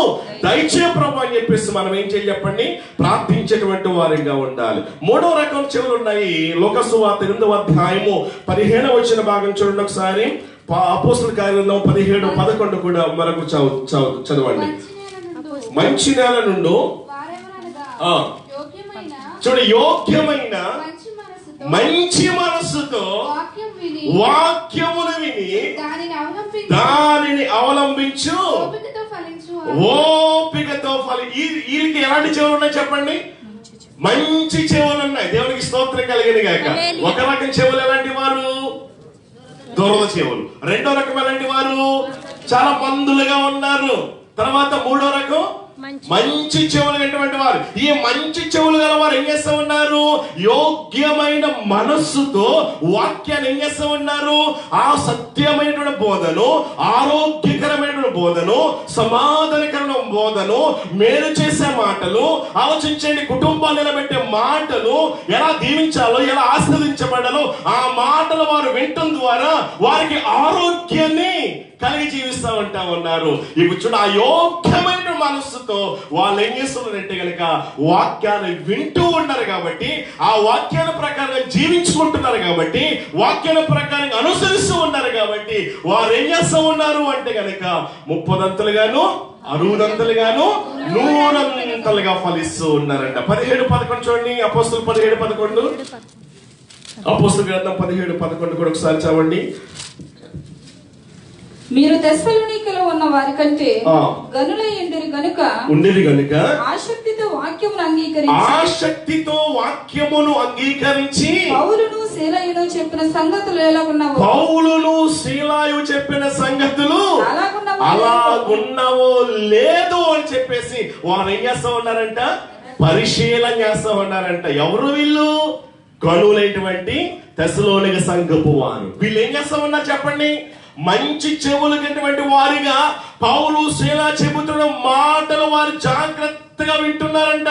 దయచే ప్రభు అని చెప్పేసి మనం ఏం చేయాలి చెప్పండి? ప్రార్థించేటువంటి వారిగా ఉండాలి. 3వ రకం చెవులు ఉన్నాయి. లోక సువార్త 8వ అధ్యాయము 15వ వచన భాగం చూడండి ఒకసారి. అపోస్తలుల కార్యగ్రంథం 17:11 కూడా మనకు చదవండి. మంచి నేల నుండి చూడు, యోగ్యమైన మంచి మనస్సుతో వాక్యమును విని దానిని అవలంబించు ఓపికతో వీరికి ఎలాంటి చెవులు ఉన్నాయి చెప్పండి? మంచి చెవులు ఉన్నాయి. దేవునికి స్తోత్రం కలిగింది గాక. ఒక రకం చెవులు ఎలాంటి వారు? దురద చెవులు. రెండో రకం ఎలాంటి వారు? చాలా మందులుగా ఉన్నారు. తర్వాత 3వ రకం మంచి చెవులు విన్నటువంటి వారు. ఈ మంచి చెవులు గల వారు ఏం చేస్తూ ఉన్నారు? యోగ్యమైన మనస్సుతో వాక్యాన్ని ఏం చేస్తూ ఉన్నారు? ఆ సత్యమైనటువంటి బోధను, ఆరోగ్యకరమైనటువంటి బోధను, సమాధానకరమైన బోధను, మేలు చేసే మాటలు, ఆలోచించండి, కుటుంబాన్ని నిలబెట్టే మాటలు, ఎలా దీవించాలో, ఎలా ఆస్వాదించబడాలో ఆ మాటలు వారు వినటం ద్వారా వారికి ఆరోగ్యాన్ని కలిగి జీవిస్తూ ఉన్నారు. ఇప్పుడు చూడ ఆ యోగ్యమైన మనస్సుతో వాళ్ళు ఏం చేస్తున్నారంటే కనుక వాక్యాన్ని వింటూ ఉన్నారు కాబట్టి, ఆ వాక్యాల ప్రకారం జీవించుకుంటున్నారు కాబట్టి, వాక్యాల ప్రకారం అనుసరిస్తూ ఉన్నారు కాబట్టి వారు ఏం చేస్తూ ఉన్నారు అంటే కనుక 30దంతలుగాను 60దంతలుగాను 100ంతలుగా ఫలిస్తూ ఉన్నారంట. 17-11 చూడండి. అపోస్తలులు 17-11, అపోస్తలుల గ్రంథం 17-11 కూడా ఒకసారి చదవండి. మీరు తెస్సలోనికలో ఉన్న వారి కంటే గనులై ఉండిరి గనుక ఆసక్తితో వాక్యమును అంగీకరించి పౌలును శీలాయును చెప్పిన సంగతులు అలాగున్నవో లేదో అని చెప్పేసి వారు ఏం చేస్తా ఉన్నారంట, పరిశీలన చేస్తా ఉన్నారంట. ఎవరు వీళ్ళు? గనులైనటువంటి తెస్సలోనిక సంఘపు వారు. వీళ్ళు ఏం చేస్తా ఉన్నారు చెప్పండి? మంచి చెవులటువంటి వారిగా పౌలు శీల చెబుతున్న మాటలు వారు జాగ్రత్తగా వింటున్నారంట.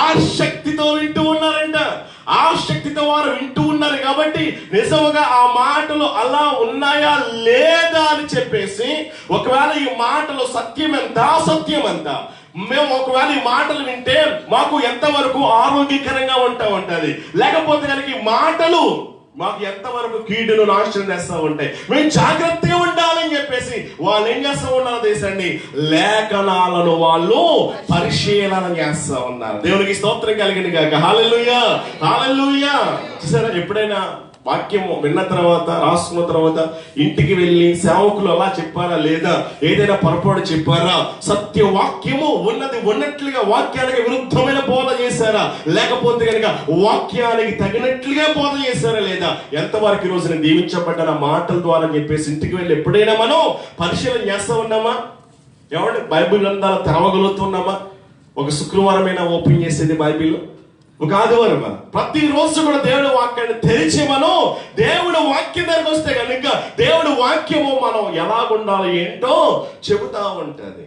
ఆసక్తితో వింటూ ఉన్నారంట. ఆసక్తితో వారు వింటూ ఉన్నారు కాబట్టి నిజంగా ఆ మాటలు అలా ఉన్నాయా లేదా అని చెప్పేసి, ఒకవేళ ఈ మాటలు సత్యం ఎంత అసత్యం ఎంత, మేము ఒకవేళ ఈ మాటలు వింటే మాకు ఎంతవరకు ఆరోగ్యకరంగా ఉంటది, లేకపోతే కనుక ఈ మాటలు మాకు ఎంతవరకు కీడును నాశనం చేస్తూ ఉంటాయి, మేము జాగ్రత్తగా ఉండాలని చెప్పేసి వాళ్ళు ఏం చేస్తూ ఉన్నారు తెలుసండి, లేఖనాలను వాళ్ళు పరిశీలన చేస్తూ ఉన్నారు. దేవునికి స్తోత్రం కలిగిన గాక. హల్లెలూయా, హల్లెలూయా. చూసారా, ఎప్పుడైనా వాక్యము విన్న తర్వాత, రాసుకున్న తర్వాత ఇంటికి వెళ్ళి సేవకులు అలా చెప్పారా లేదా, ఏదైనా పొరపాటు చెప్పారా, సత్య వాక్యము ఉన్నది ఉన్నట్లుగా వాక్యానికి విరుద్ధమైన బోధ చేశారా, లేకపోతే కనుక వాక్యానికి తగినట్లుగా బోధ చేశారా లేదా, ఎంతవరకు ఈ రోజున దీవించబడ్డ మాటల ద్వారా చెప్పేసి ఇంటికి వెళ్ళి ఎప్పుడైనా మనం పరిశీలన చేస్తా ఉన్నామా? ఏమంటే బైబిల్ గ్రంథాలు తెరవగలుగుతున్నామా? ఒక శుక్రవారమైనా ఓపెన్ చేసేది బైబిల్, ఒక ఆదివారం, ప్రతి రోజు కూడా దేవుడి వాక్యాన్ని తెరిచి మనం దేవుడి వాక్యం దగ్గరకు వస్తే కనుక దేవుడి వాక్యము మనం ఎలాగుండాలి ఏంటో చెబుతా ఉంటది.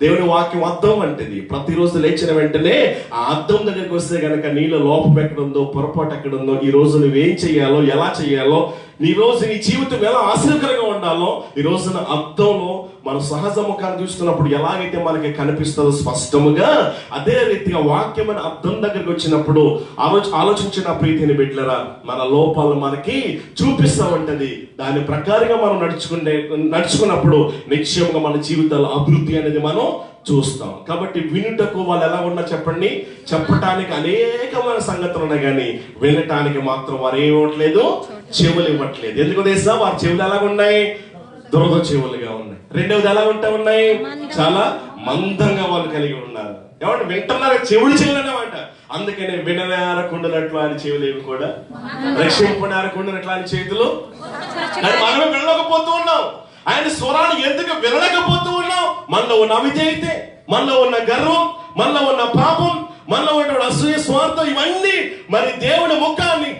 దేవుని వాక్యం అద్దం అంటది. ప్రతిరోజు లేచిన వెంటనే ఆ అద్దం దగ్గరికి వస్తే కనుక నీలో లోపం ఎక్కడుందో, పొరపాటు ఎక్కడుందో, ఈ రోజు నువ్వేం చెయ్యాలో, ఎలా చెయ్యాలో, ఈ రోజు నీ జీవితం ఎలా ఆశ్చర్యకరంగా ఉండాలో ఈ రోజున అద్దంలో మన సహజ ముఖాన్ని చూస్తున్నప్పుడు ఎలాగైతే మనకి కనిపిస్తుందో స్పష్టముగా, అదే రీతిగా వాక్యమైన అద్దం దగ్గరికి వచ్చినప్పుడు ఆలోచించిన ప్రీతిని బిడ్డలారా, మన లోపాలు మనకి చూపిస్తూ ఉంటది. దాని ప్రకారంగా మనం నడుచుకున్నప్పుడు నిశ్చయంగా మన జీవితాల అభివృద్ధి అనేది మనం చూస్తాం. కాబట్టి వినుటకు వాళ్ళు ఎలా ఉన్నా చెప్పండి, చెప్పటానికి అనేకమైన సంగతులు ఉన్నాయి కానీ వినటానికి మాత్రం వారు ఏమివ్వట్లేదు, చెవులు ఇవ్వట్లేదు. ఎందుకు తెలుసా? వారి చెవులు ఎలా ఉన్నాయి? దురద చెవులుగా ఉన్నాయి. రెండవది ఎలా ఉన్నాయి? చాలా మందంగా వాళ్ళు కలిగి ఉన్నారు. ఏమంటే వింటున్నారు, చెవులు అన్నమాట. అందుకనే విననేరకుండానట్లు ఆయన చెవులు ఏవి కూడా, రక్షింపనేరకుండానట్లు ఆయన చేతులు. మనమే వినలేకపోతూ ఉన్నాం. ఆయన స్వరాన్ని ఎందుకు వినలేకపోతూ ఉన్నాం? మనలో ఉన్న అవిధేయత, మనలో ఉన్న గర్వం, మనలో ఉన్న పాపం, మనలో ఉన్న అసూయ, స్వార్థం, ఇవన్నీ మరి దేవుడి ముఖాన్ని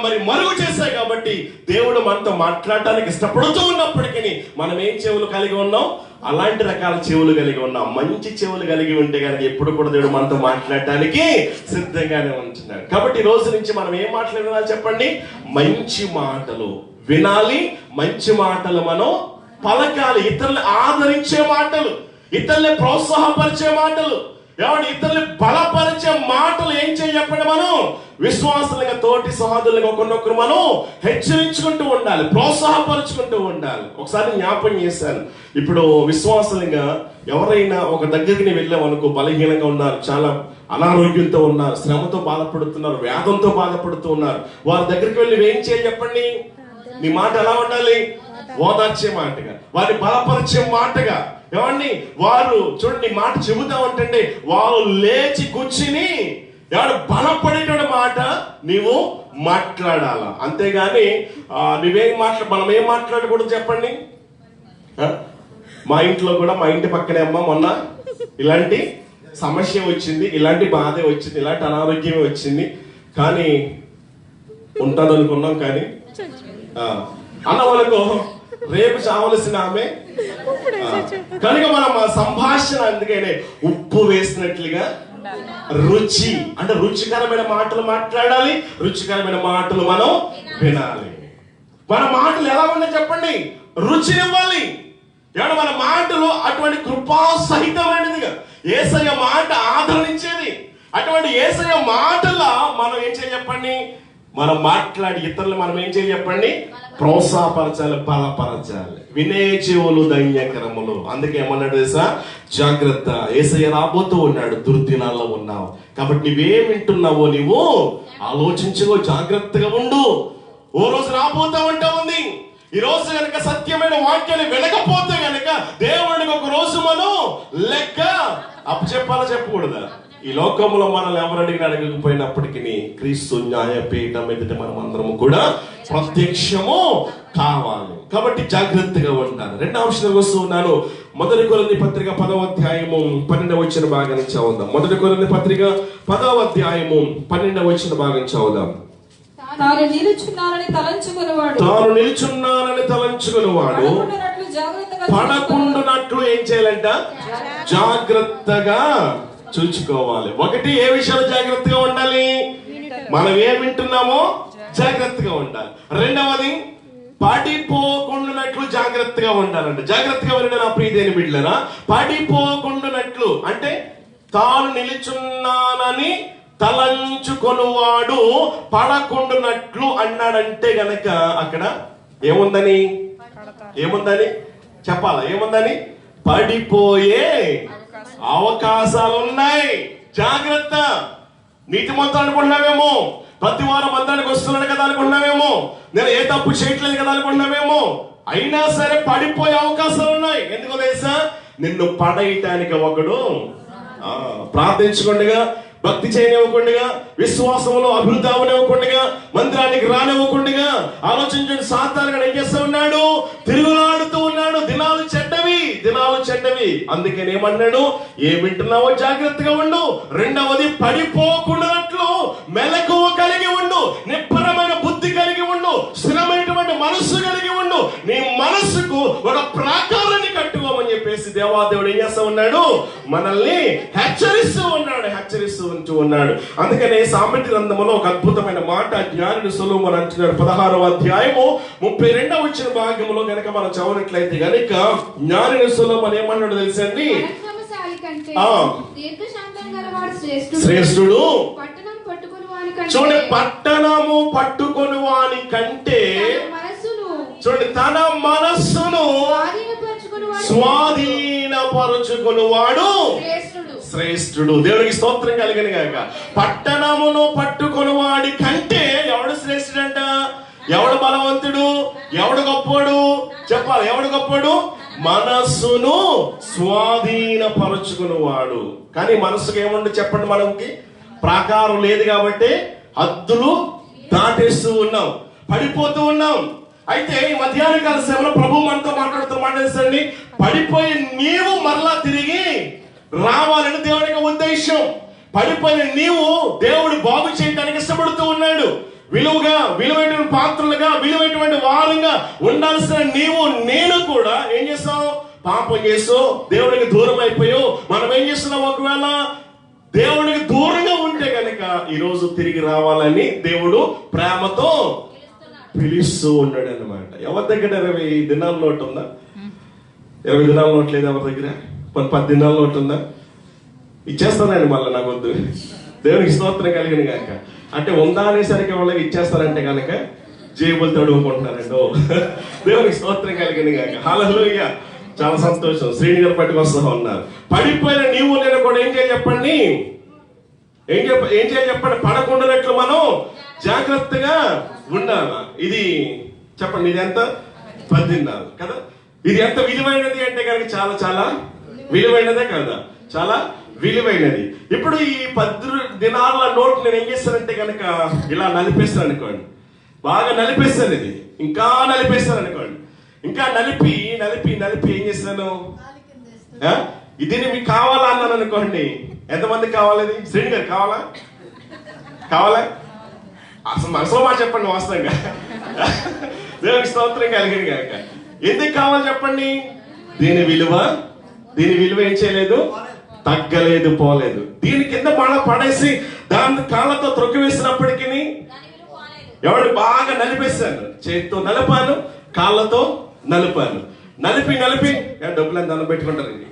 మరి మరుగు చేశాయి. కాబట్టి దేవుడు మనతో మాట్లాడటానికి ఇష్టపడుతూ ఉన్నప్పటికీ మనం ఏం చెవులు కలిగి ఉన్నాం? అలాంటి రకాల చెవులు కలిగి ఉన్నాం. మంచి చెవులు కలిగి ఉంటే కనుక ఎప్పుడు కూడా దేవుడు మనతో మాట్లాడటానికి సిద్ధంగానే ఉంటున్నాడు. కాబట్టి ఈ రోజు నుంచి మనం ఏం మాట్లాడాలి చెప్పండి? మంచి మాటలు వినాలి, మంచి మాటలు మనం పలకాలి, ఇతరులు ఆదరించే మాటలు, ఇతరుల్ని ప్రోత్సాహపరిచే మాటలు, ఏమంటే ఇతరుల్ని బలపరిచే మాటలు ఏం చెప్పండి? మనం విశ్వాసులుగా, తోటి సహోదరులుగా ఒకరినొకరు మనం హెచ్చరించుకుంటూ ఉండాలి, ప్రోత్సాహపరుచుకుంటూ ఉండాలి. ఒకసారి జ్ఞాపకం చేశాను, ఇప్పుడు విశ్వాసులుగా ఎవరైనా ఒక దగ్గరికి వెళ్ళామనుకో, బలహీనంగా ఉన్నారు, చాలా అనారోగ్యంతో ఉన్నారు, శ్రమతో బాధపడుతున్నారు, వ్యాధంతో బాధపడుతూ ఉన్నారు, వారి దగ్గరికి వెళ్ళి ఏం చేయాలి చెప్పండి? నీ మాట ఎలా ఉండాలి? ఓదార్చే మాటగా, వారిని బలపరిచే మాటగా. ఏమండి వారు చూడండి మాట చెబుతా ఉంటండి, వారు లేచి కూర్చుని ఎవడు బలపడేటువంటి మాట నీవు మాట్లాడాలా. అంతేగాని మనం ఏం మాట్లాడకూడదు చెప్పండి? మా ఇంట్లో కూడా, మా ఇంటి పక్కనే అమ్మ మొన్న ఇలాంటి సమస్య వచ్చింది, ఇలాంటి బాధ వచ్చింది, ఇలాంటి అనారోగ్యమే వచ్చింది, కానీ ఉంటుంది అనుకున్నాం, కానీ అన్న వాళ్ళకు రేపు చావలసిన ఆమె కనుక మనం సంభాషణ అందుకనే ఉప్పు వేసినట్లుగా రుచి, అంటే రుచికరమైన మాటలు మాట్లాడాలి, రుచికరమైన మాటలు మనం వినాలి. మన మాటలు ఎలా ఉన్నాయి చెప్పండి? రుచినివ్వాలి. ఏమన్నా మన మాటలు అటువంటి కృపా సహితమైనదిగా, యేసయ్య మాట ఆదరణించేది. అటువంటి యేసయ్య మాటలా మనం ఏం చేయాలి చెప్పండి? మనం మాట్లాడి ఇతరులు మనం ఏం చేయాలి చెప్పండి? ప్రోత్సాహపరచాలి, బలపరచాలి. వినే చెవులు ధన్యకరములు. అందుకే ఏమన్నాడు తెలుసా? జాగ్రత్త, యేసయ్య రాబోతూ ఉన్నాడు, దుర్దినాల్లో ఉన్నావు కాబట్టి నువ్వేం వింటున్నావో నీవు ఆలోచించుకో, జాగ్రత్తగా ఉండు. ఓ రోజు రాబోతా ఉంటా ఉంది. ఈ రోజు కనుక సత్యమైన వాక్యాన్ని వినకపోతే కనుక దేవుడికి ఒక రోజు మనం లెక్క అప్పచెప్పాలా చెప్పకూడదా? ఈ లోకంలో మనల్ని ఎవరు అడగకపోయినప్పటికీ క్రీస్తు న్యాయపీఠం ఎదుట మనం అందరము కూడా ప్రత్యక్షము కావాలి. కాబట్టి జాగ్రత్తగా ఉంటాను. రెండవ అంశంలోకి వస్తూ ఉన్నాను. 1 కొరింథీ పత్రిక 10వ అధ్యాయము 12వ వచన భాగం నుంచి చదువుదాం. 1 కొరింథీ పత్రిక 10వ అధ్యాయము 12వ వచన భాగం చదువుదాం. తాను నిలుచున్నానని తలంచుకునేవాడు పడకుండునట్లు ఏం చేయాలంట? జాగ్రత్తగా చూసుకోవాలి. ఒకటి, ఏ విషయాలు జాగ్రత్తగా ఉండాలి? మనం ఏం వింటున్నామో జాగ్రత్తగా ఉండాలి. రెండవది, పడిపోకుండానట్లు జాగ్రత్తగా ఉండాలంట. జాగ్రత్తగా ఉండే నా ప్రియదేని బిడ్డలారా, పడిపోకుండానట్లు అంటే తాను నిలుచున్నానని తలంచుకొనువాడు పడకుండానట్లు అన్నాడంటే గనక అక్కడ ఏముందని చెప్పాలా? ఏముందని? పడిపోయే అవకాశాలు ఉన్నాయి. జాగ్రత్త. నీతి మొత్తం అనుకుంటున్నావేమో, ప్రతి వారం మందానికి వస్తున్నాడు కదా అనుకుంటున్నావేమో, నేను ఏ తప్పు చేయట్లేదు కదా అనుకుంటున్నావేమో, అయినా సరే పడిపోయే అవకాశాలు ఉన్నాయి. ఎందుకో తెలుసా? నిన్ను పడేయటానికి ఒకడు ప్రార్థించకుండా, భక్తి చేయనివ్వకుండా, విశ్వాసంలో అభివృద్ధి అవనివ్వకుండా, మందిరానికి రానివ్వకుండా ఆలోచించండి. సాతానుడు ఏం చేస్తూ ఉన్నాడు? తిరుగులాడుతూ ఉన్నాడు. దినాలు చెడ్డవి. అందుకని ఏమన్నాడు? ఏం వింటున్నావో జాగ్రత్తగా ఉండు. రెండవది, పడిపోకుండానట్లు మెలకువ కలిగి ఉండు, నిబ్బరమైన బుద్ధి కలిగి ఉండు, స్థిరమైనటువంటి మనస్సు కలిగి ఉండు. నీ మనస్సుకు ఒక ప్రాకారాన్ని కట్టుకోమని చెప్పేసి దేవాదేవుడు ఏం చేస్తూ ఉన్నాడు? మనల్ని హెచ్చరిస్తూ ఉన్నాడు. అందుకనే సామెత గ్రంథంలో ఒక అద్భుతమైన మాట జ్ఞానుడు సొలొమోను అంటున్నాడు. 16వ అధ్యాయము 32వ వచన భాగంలో గనక మనం చదివినట్లయితే గనక జ్ఞానుడు సొలొమోను ఏమన్నాడు తెలుసండి? శ్రేష్ఠుడు చూడండి, పట్టణము పట్టుకొని వాని కంటే చూడండి తన మనస్సును స్వాధీనపరుచుకునివాడు శ్రేష్ఠుడు. దేవునికి స్తోత్రం కలిగిన గాక. పట్టణమును పట్టుకొని వాడి కంటే ఎవడు శ్రేష్ఠుడంట? ఎవడు బలవంతుడు? ఎవడు గొప్పోడు? చెప్పాలి. ఎవడు గొప్పోడు? మనస్సును స్వాధీనపరుచుకునివాడు. కానీ మనస్సుకు ఏముండు చెప్పండి? మనకి ప్రాకారం లేదు కాబట్టి హద్దులు దాటేస్తూ ఉన్నాం, పడిపోతూ ఉన్నాం. అయితే ఈ మధ్యాహ్న కాల సేవలో ప్రభు మనతో మాట్లాడుతూ పడిపోయి నీవు మరలా తిరిగి రావాలని దేవునికి ఉద్దేశం. పడిపోయిన నీవు దేవుడు బాగు చేయడానికి ఇష్టపడుతూ ఉన్నాడు. విలువైన పాత్రలుగా, విలువైనటువంటి వారంగా ఉండాల్సిన నీవు నేను కూడా ఏం చేస్తావు? పాపం చేస్తావు, దేవుడికి దూరం అయిపోయావు. మనం ఏం చేస్తున్నాం? ఒకవేళ దేవుడికి దూరంగా ఉంటే కనుక ఈరోజు తిరిగి రావాలని దేవుడు ప్రేమతో పిలుస్తూ ఉన్నాడు అన్నమాట. ఎవరి దగ్గర 20 దినాల నోటు ఉందా? 20 దినాల నోట్ లేదు ఎవరి దగ్గర? 10 దినాల నోటు ఉందా? ఇచ్చేస్తానండి మళ్ళీ, నాకు వద్దు. దేవునికి స్తోత్రం కలిగిన గాక. అంటే ఉందా అనేసరికి వాళ్ళకి ఇచ్చేస్తారంటే కనుక జేబులు తడుముకుంటున్నారండి. దేవునికి స్తోత్రం కలిగిన గాక. హల్లెలూయా. చాలా సంతోషం. శ్రీని గారు పట్టుకొస్తా ఉన్నారు. పడిపోయిన నీవు నేను కూడా ఏం చేయాలి చెప్పండి? పడకుండానట్లు మనం జాగ్రత్తగా ఉండాలి. ఇది చెప్పండి, ఇది ఎంత? 10 దినాలు కదా. ఇది ఎంత విలువైనది అంటే కనుక చాలా చాలా విలువైనదే కదా, చాలా విలువైనది. ఇప్పుడు ఈ 10 దినాల నోట్ నేను ఏం చేస్తానంటే కనుక ఇలా నలిపేస్తాను అనుకోండి, బాగా నలిపేస్తాను. ఇది ఇంకా నలిపేస్తాను అనుకోండి, ఇంకా నలిపి ఏం చేస్తాను? ఇది మీకు కావాలా అన్నాను అనుకోండి. ఎంతమంది కావాలి? శ్రేణి గారు కావాలా? అసలు మనసులో మాట చెప్పండి వాస్తవంగా. దేవునికి స్తోత్రం కలిగిన గాక. ఎందుకు కావాలి చెప్పండి? దీని విలువ ఏం చేయలేదు, తగ్గలేదు, పోలేదు. దీని కింద పడేసి దాని కాళ్ళతో త్రొక్కి వేసినప్పటికీ ఎవడు బాగా నలిపేశాను, చేతితో నలిపాను, కాళ్ళతో నలిపాను. నలిపి డబ్బులు ఎంత దండం పెట్టుకుంటారండి.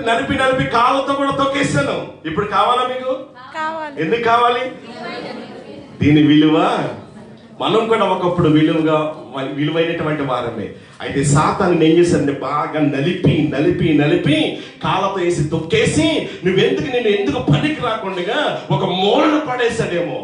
నలిపి కాళ్ళతో కూడా తొక్కేస్తాను. ఇప్పుడు కావాలా మీకు? ఎందుకు కావాలి? దీని విలువ మనం కూడా ఒకప్పుడు విలువైనటువంటి వారమే. అయితే సాతాను ఏం చేశాడంటే బాగా నలిపి కాళ్ళతో వేసి తొక్కేసి నేను ఎందుకు పనికి రాకుండా ఒక మూలను పడేశాడేమో.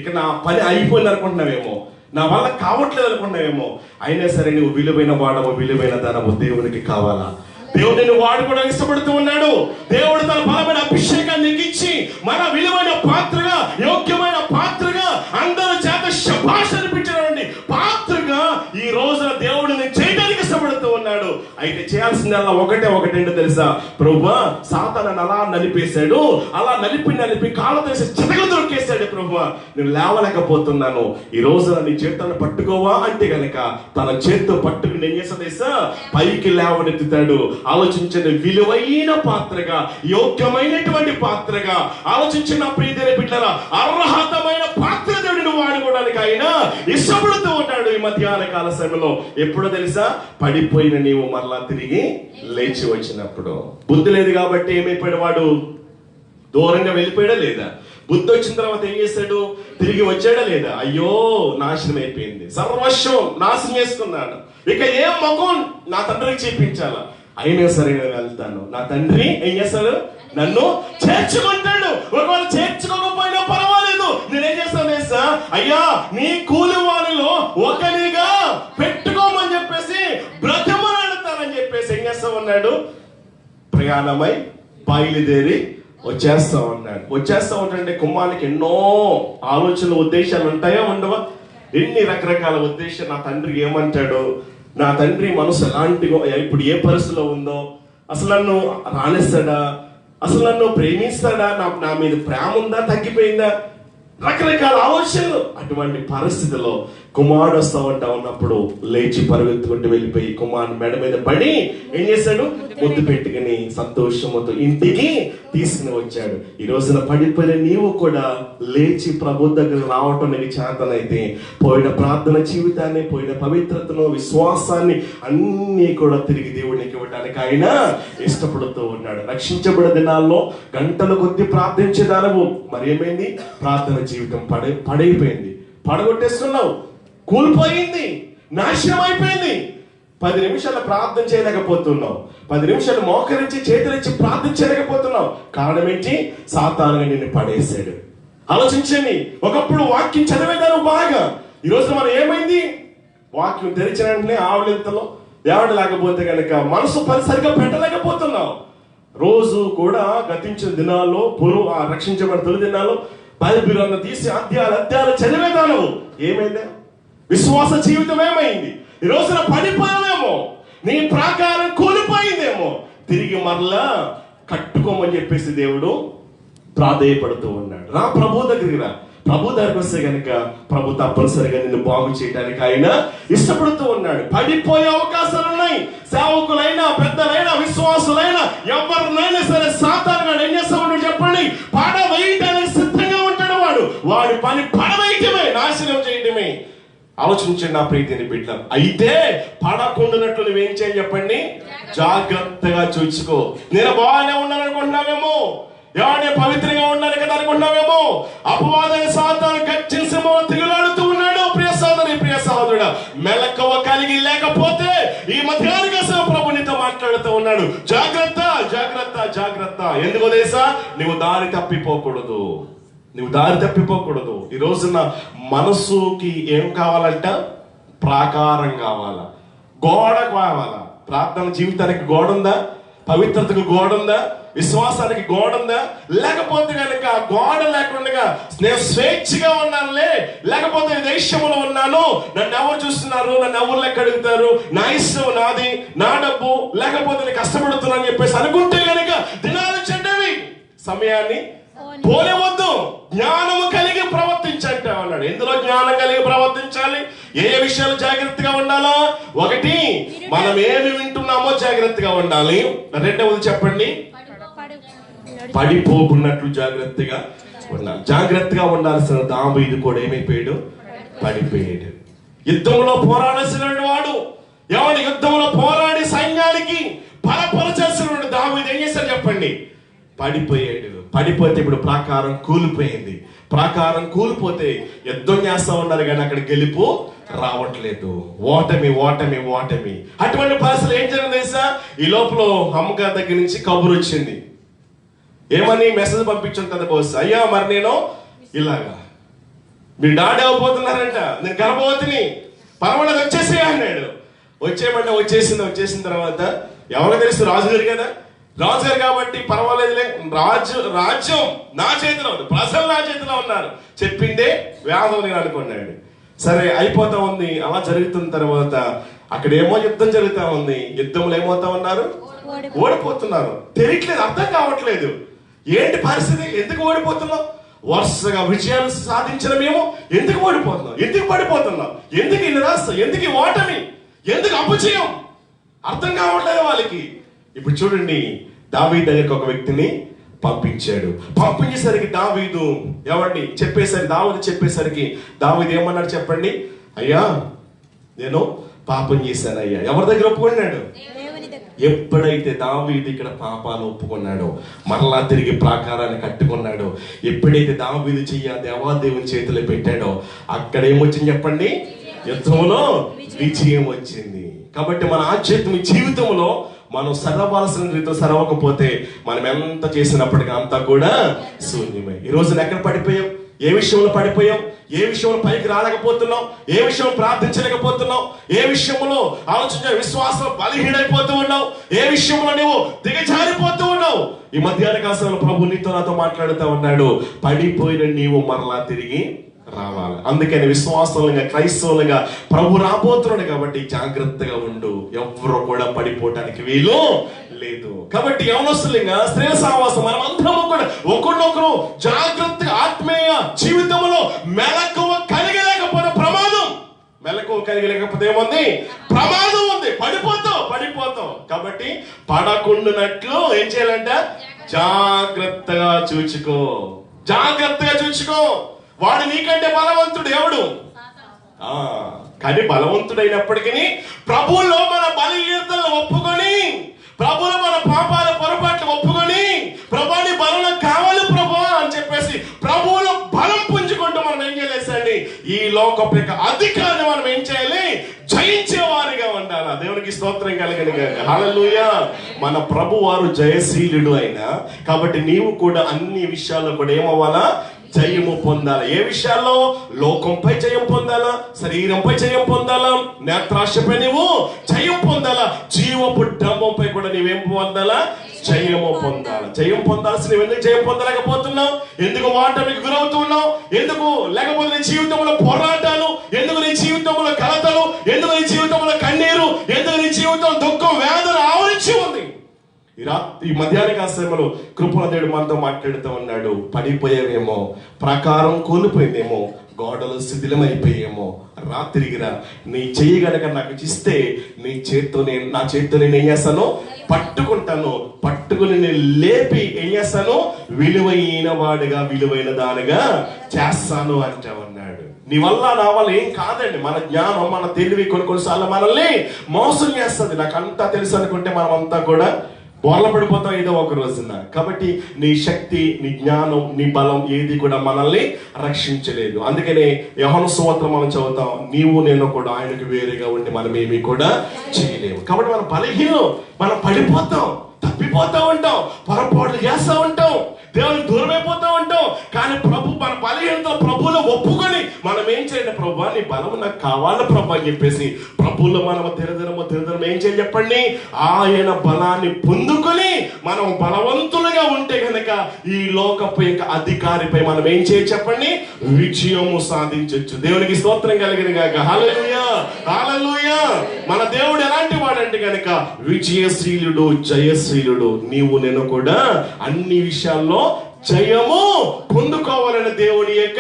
ఇక నా పని అయిపోయింది అనుకుంటున్నావేమో, నా వల్ల కావట్లేదు అనుకుంటున్నావేమో. అయినా సరే నువ్వు విలువైన వాడవు, విలువైన ధనము దేవునికి కావాలా? దేవుడు నిన్ను వాడుకోవడానికి ఇష్టపడుతూ ఉన్నాడు. దేవుడు తన బలమైన అభిషేకాన్ని ఎక్కించి మన విలువైన పాత్రగా, యోగ్యమైన పాత్రగా, అందరి చేత శభాష్ అనిపించినటువంటి పాత్రగా ఈ రోజున దేవుడిని చేయడానికి ఇష్టపడుతూ ఉన్నాడు. అయితే చేయాల్సిందల్లా ఒకటేంటో తెలుసా? ప్రభువా, సాతాను అలా నలిపేశాడు, అలా నలిపి కాళ్ళతో వేసి చితకలు దొరికేశాడు. ప్రభువా, నేను లేవలేకపోతున్నాను, ఈ రోజున నీ చేతులను పట్టుకోవా అంటే గనక తన చేత్తో పట్టుకుని ఏం చేస్తా తెలుసా? పైకి లేవనెత్తుతాడు. ఆలోచించిన విలువైన పాత్రగా, యోగ్యమైనటువంటి పాత్రగా ఆలోచించిన ప్రియమైన బిడ్డలారా, అర్హతమైన పాత్ర దేవుడిని వాడుకోవడానికి ఆయన ఇష్టపడుతూ ఉన్నాడు. ఈ మధ్యాహ్న కాల సమయంలో ఎప్పుడో తెలుసా? పడిపోయిన నీవు మరలా తిరిగి లేచి వచ్చినప్పుడు. బుద్ధి లేదు కాబట్టి ఏమైపోయాడు వాడు? దూరంగా వెళ్ళిపోయాడా లేదా? బుద్ధి వచ్చిన తర్వాత ఏం చేశాడు? తిరిగి వచ్చాడా లేదా? అయ్యో, నాశనం అయిపోయింది, సర్వస్వం నాశనం చేసుకున్నాడు. ఇక ఏం ముఖం నా తండ్రికి చూపించాలా? అయినా సరే నేను వెళ్తాను. నా తండ్రి ఏం చేస్తాడు? నన్ను చేర్చుకుంటాడు. ఒకవేళ చేర్చుకోకపోయినా పర్వాలేదు, నేనేం చేస్తాను తెలుసా? అయ్యా, నీ కూలి వారిలో ఒకరిగా పెట్టుకోమని చెప్పేసి బ్రతమలాడతానని చెప్పేసి ఏం చేస్తా ఉన్నాడు? ప్రయాణమై బయలుదేరి వచ్చేస్తా ఉంటాడంటే కుమ్మానికి ఎన్నో ఆలోచనలు, ఉద్దేశాలు ఉంటాయా ఉండవా? ఎన్ని రకరకాల ఉద్దేశాలు. నా తండ్రి ఏమంటాడు, నా తండ్రి మనసు ఎలాంటిదో, ఇప్పుడు ఏ పరిస్థితిలో ఉందో, అసలు నన్ను రాణిస్తాడా, అసలు నన్ను ప్రేమిస్తాడా, నా మీద ప్రేమ ఉందా, తగ్గిపోయిందా, రకరకాల ఆలోచనలు. అటువంటి పరిస్థితిలో కుమారుడు వస్తా ఉన్నప్పుడు లేచి పరుగెత్తుకుంటూ వెళ్ళిపోయి కుమారుడు మెడ మీద పడి ఏం చేశాడు? ముద్దు పెట్టుకుని సంతోషంతో ఇంటికి తీసుకుని వచ్చాడు. ఈ రోజున పడిపోయిన నీవు కూడా లేచి ప్రభు దగ్గర రావటం నీకు చేతనైతే పోయిన ప్రార్థన జీవితాన్ని, పోయిన పవిత్రతను, విశ్వాసాన్ని అన్ని కూడా తిరిగి దేవునికి ఇవ్వడానికి ఆయన ఇష్టపడుతూ ఉన్నాడు. రక్షించబడిన దినాల్లో గంటల కొద్ది ప్రార్థించేదానవు, మరి ఏమైంది? ప్రార్థన జీవితం పడైపోయింది, పడగొట్టేస్తున్నావు, కూలిపోయింది, నాశనం అయిపోయింది. 10 నిమిషాలు ప్రార్థన చేయలేకపోతున్నావు, 10 నిమిషాలు మోకరించి చేతులిచ్చి ప్రార్థన చేయలేకపోతున్నావు. కారణం ఏంటి? సాతాను నిన్ను పడేశాడు. ఆలోచించండి. ఒకప్పుడు వాక్యం చదివేదాను బాగా, ఈరోజు మనం ఏమైంది? వాక్యం తెరిచిన వెంటనే ఆవలింతలో దేవుడు లేకపోతే కనుక మనసు సరిగా పెట్టలేకపోతున్నావు. రోజు కూడా గతించిన దినాల్లో రక్షించబడిన తొలి దినాల్లో బైబిల్ తీసి అధ్యాయాలు చదివేదాను. ఏమైందా? విశ్వాస జీవితం ఏమైంది? ఈ రోజున పడిపోయావేమో, నీ ప్రాకారం కూలిపోయిందేమో, తిరిగి మరలా కట్టుకోమని చెప్పేసి దేవుడు ప్రాధేయపడుతూ ఉన్నాడు. రా ప్రభు దగ్గరికి రా. ప్రభు దగ్గరికి వస్తే గనక ప్రభు తప్పనిసరిగా నిన్ను బాగు చేయడానికి ఆయన ఇష్టపడుతూ ఉన్నాడు. పడిపోయే అవకాశాలు ఉన్నాయి. సేవకులైనా, పెద్దలైనా, విశ్వాసులైనా, ఎవరినైనా సరే సాతాను ఏం చేస్తాడు చెప్పండి? పడవేయటానికి సిద్ధంగా ఉంటాడు. వాడి పని పడవేయటమే, నాశనం చేయటమే. ఆలోచించండి నా ప్రీతిని బిడ్డ. అయితే పడకుండానట్లు నువ్వేం చేయాలి చెప్పండి? జాగ్రత్తగా చూసుకో. నేను బాగానే ఉన్నాను అనుకుంటున్నావేమో, ఎవరిని పవిత్రంగా ఉన్నాను కదా అనుకుంటున్నావేమో, అపవాదాన్ని సాతాను గర్జించి తిరుగులాడుతూ ఉన్నాడు. ప్రియ సోదరి, ప్రియ సహోదరుడా, మెలకువ కలిగి లేకపోతే ఈ మధ్యాహ్న ప్రభు నీతో మాట్లాడుతూ ఉన్నాడు. జాగ్రత్త, జాగ్రత్త, జాగ్రత్త. ఎందుకో తెలుసా? నువ్వు దారి తప్పిపోకూడదు. ఈ రోజున మనసుకి ఏం కావాలంట? ప్రాకారం కావాలా, గోడ కావాలా. ప్రార్థన జీవితానికి గోడ ఉందా? పవిత్రతకు గోడ ఉందా? విశ్వాసానికి గోడ ఉందా? లేకపోతే కనుక గోడ లేకుండా నేను స్వేచ్ఛగా ఉన్నానులే, లేకపోతే దేశంలో ఉన్నాను, నన్ను ఎవరు చూస్తున్నారు, నన్ను ఎవరు లెక్క అడుగుతారు, నా ఇష్టం నాది, నా డబ్బు, లేకపోతే నేను కష్టపడుతున్నాను చెప్పేసి అనుకుంటే కనుక దినాలు చెడ్డవి. సమయాన్ని పోలేవద్దు. జ్ఞానము కలిగి ప్రవర్తించంటే అన్నాడు. ఎందులో జ్ఞానం కలిగి ప్రవర్తించాలి? ఏ విషయాలు జాగ్రత్తగా ఉండాలో? 1, మనం ఏమి వింటున్నామో జాగ్రత్తగా ఉండాలి. 2వది చెప్పండి, పడిపోకున్నట్లు జాగ్రత్తగా ఉండాలి. జాగ్రత్తగా ఉండాల్సిన దావీదు కూడా ఏమైపోయాడు? పడిపోయాడు. యుద్ధంలో పోరాడాల్సిన వాడు, ఎవడు యుద్ధంలో పోరాడి సైన్యానికి బలపరచాల్సిన దావీదు ఏం చేశాడు చెప్పండి? పడిపోయాడు. పడిపోతే ఇప్పుడు ప్రాకారం కూలిపోయింది. ప్రాకారం కూలిపోతే యుద్ధం చేస్తా ఉన్నారు కానీ అక్కడ గెలుపు రావట్లేదు. ఓటమి ఓటమి ఓటమి. అటువంటి పరిస్థితులు ఏం జరిగింది తెలుసా? ఈ లోపల అమ్మగారి దగ్గర నుంచి కబురు వచ్చింది. ఏమని? మెసేజ్ పంపించుంటుంది బహుశా, అయ్యా మరి నేను ఇలాగా మీ డాడీ అవ్వబోతున్నారంట, నేను గర్భవతిని, పర్వాలేదు వచ్చేసే అన్నాడు. వచ్చేయమంటే వచ్చేసిన తర్వాత ఎవరో తెలుసు? రాజుగారు కదా, రాజుగారు కాబట్టి పర్వాలేదులే, రాజ్యం నా చేతిలో ఉంది, ప్రజలు నా చేతిలో ఉన్నారు, చెప్పిందే వేదం నేను అనుకున్నాడు. సరే అయిపోతా ఉంది. అలా జరుగుతున్న తర్వాత అక్కడేమో యుద్ధం జరుగుతా ఉంది. యుద్ధంలో ఏమవుతా ఉన్నారు? ఓడిపోతున్నారు. తెలియట్లేదు, అర్థం కావట్లేదు. ఏంటి పరిస్థితి? ఎందుకు ఓడిపోతున్నాం? వరుసగా విజయాలు సాధించిన మేము ఎందుకు ఓడిపోతున్నాం? ఎందుకు పడిపోతున్నాం? ఎందుకు ఈ నిరాశ? ఎందుకు ఈ ఓటమి? ఎందుకు అపజయం? అర్థం కావట్లేదు వాళ్ళకి. ఇప్పుడు చూడండి, దావీదు దగ్గరికి ఒక వ్యక్తిని పంపించాడు. పంపించేసరికి దావీదు ఎవరిని చెప్పేసరికి దావీదు ఏమన్నాడు చెప్పండి? అయ్యా నేను పాపం చేశాను అయ్యా. ఎవరి దగ్గర ఒప్పుకున్నాడు? ఎప్పుడైతే దావీదు ఇక్కడ పాపాలు ఒప్పుకున్నాడో, మరలా తిరిగి ప్రాకారాన్ని కట్టుకున్నాడో, ఎప్పుడైతే దావీదు చెయ్యి దేవాదేవుని చేతిలో పెట్టాడో, అక్కడేమొచ్చింది చెప్పండి? యుద్ధంలో విజయం వచ్చింది. కాబట్టి మన ఆధ్యాత్మిక జీవితంలో మనం సరవాల్సిన రీతిలో సరవకపోతే మనం ఎంత చేసినప్పటికీ అంతా కూడా శూన్యమే. ఈ రోజున ఎక్కడ పడిపోయాం? ఏ విషయంలో పడిపోయాం? ఏ విషయంలో పైకి రాలేకపోతున్నాం? ఏ విషయంలో ప్రార్థించలేకపోతున్నాం? ఏ విషయంలో ఆలోచించే విశ్వాసం బలహీనైపోతూ ఉన్నావు? ఏ విషయంలో నువ్వు దిగజారిపోతూ ఉన్నావు? ఈ మధ్యాహ్న కాలంలో ప్రభు నీతో నాతో మాట్లాడుతూ ఉన్నాడు, పడిపోయిన నీవు మరలా తిరిగి రావాలి. అందుకని విశ్వాసంగా క్రైస్తవులుగా ప్రభు రాబోతున్నాడు కాబట్టి జాగ్రత్తగా ఉండు. ఎవరు కూడా పడిపోవటానికి వీలు లేదు. కాబట్టి యవనస్తులుగా స్త్రీల సహవాసం మనం అందరము కూడా ఒకరినొకరు జాగ్రత్తగా ఆత్మీయ జీవితంలో మెలకువ కలిగలేకపోతే ప్రమాదం. మెలకువ కలిగలేకపోతే ఏముంది? ప్రమాదం ఉంది. పడిపోతాం. కాబట్టి పడకుండానట్లు ఏం చేయాలంట? జాగ్రత్తగా చూచుకో. వాడు నీకంటే బలవంతుడు ఎవడు? కానీ బలవంతుడైనప్పటికీ ప్రభువులో మన బలహీనతలను ఒప్పుకొని, ప్రభువులో మన పాపాల పొరపాట్లు ఒప్పుకొని, ప్రభుని బలం కావాలి ప్రభు అని చెప్పేసి ప్రభువులో బలం పుంజుకుంటూ మనం ఏం చేయాలి? ఈ లోకపు యొక్క అధికారాన్ని మనం ఏం చేయాలి? జయించే వారిగా ఉండాలి. దేవునికి స్తోత్రం కలగని గాక. హల్లెలూయా. మన ప్రభు వారు జయశీలుడు అయినా కాబట్టి నీవు కూడా అన్ని విషయాల్లో కూడా ఏమవ్వాలా? జయము పొందాలి. ఏ విషయాల్లో? లోకంపై జయం పొందాలా, శరీరంపై జయం పొందాలా, నేత్రాశపై నీవు జయం పొందాలా, జీవపు డంబంపై కూడా నీవేం పొందాలా? జయము పొందాలి. జయం పొందాల్సిన ఎందుకు జయం పొందలేకపోతున్నావు? ఎందుకు ఓటమికి గురవుతున్నావు? ఎందుకు? లేకపోతే నీ జీవితంలో పోరాటాలు, ఎందుకు నీ జీవితంలో కలతలు, ఎందుకు నీ జీవితంలో కన్నీరు, ఎందుకు నీ జీవితం దుఃఖం వేదన ఆవరించి ఉంది? ఈ మధ్యాహ్న కాలంలో కృపణ దేవుడు మనతో మాట్లాడుతూ ఉన్నాడు. పడిపోయావేమో, ప్రాకారం కోల్పోయిందేమో, గోడలు శిథిలమైపోయేమో, రాత్రిగిరా నీ చెయ్యి గనక నాకు ఇస్తే నా చేత్తో నేను ఏం చేస్తాను? పట్టుకుని నేను లేపి ఏం చేస్తాను? విలువైన వాడిగా, విలువైన దానిగా చేస్తాను అంటా ఉన్నాడు. నీ వల్ల నా వల్ల ఏం కాదండి. మన జ్ఞానం, మన తెలివి కొన్నిసార్లు మనల్ని మోసం చేస్తుంది. నాకు అంతా తెలుసు అనుకుంటే మనం అంతా కూడా బోర్ల పడిపోతాం ఏదో ఒక రోజున. కాబట్టి నీ శక్తి, నీ జ్ఞానం, నీ బలం ఏది కూడా మనల్ని రక్షించలేదు. అందుకనే యోహాను సువార్త మనం చదువుతాం, నీవు నేను కూడా ఆయనకు వేరేగా ఉండి మనం ఏమీ కూడా చేయలేము. కాబట్టి మనం బలహీనం, మనం పడిపోతాం, తప్పిపోతా ఉంటాం, పొరపాట్లు చేస్తూ ఉంటాం, దేవునికి దూరం అయిపోతా ఉంటాం. కానీ ప్రభు మన బలహీనతలో ప్రభువులో ఒప్పుకొని మనం ఏం చేయండి? ప్రభు నీ బలం నాకు కావాలి ప్రభు అని చెప్పేసి ప్రభువులో మనం తిరదరం ఏం చేయాలి చెప్పండి? ఆయన బలాన్ని పొందుకొని మనం బలవంతులుగా ఉంటే కనుక ఈ లోకపు యొక్క అధికారిపై మనం ఏం చేయాలి చెప్పండి? విజయము సాధించవచ్చు. దేవునికి స్తోత్రం కలిగిన గాక. హల్లెలూయా, హల్లెలూయా. మన దేవుడు ఎలాంటి వాడంటే కనుక విజయశీలుడు, జయశీలుడు. నీవు నేను కూడా అన్ని విషయాల్లో జయము పొందుకోవాలని దేవుని యొక్క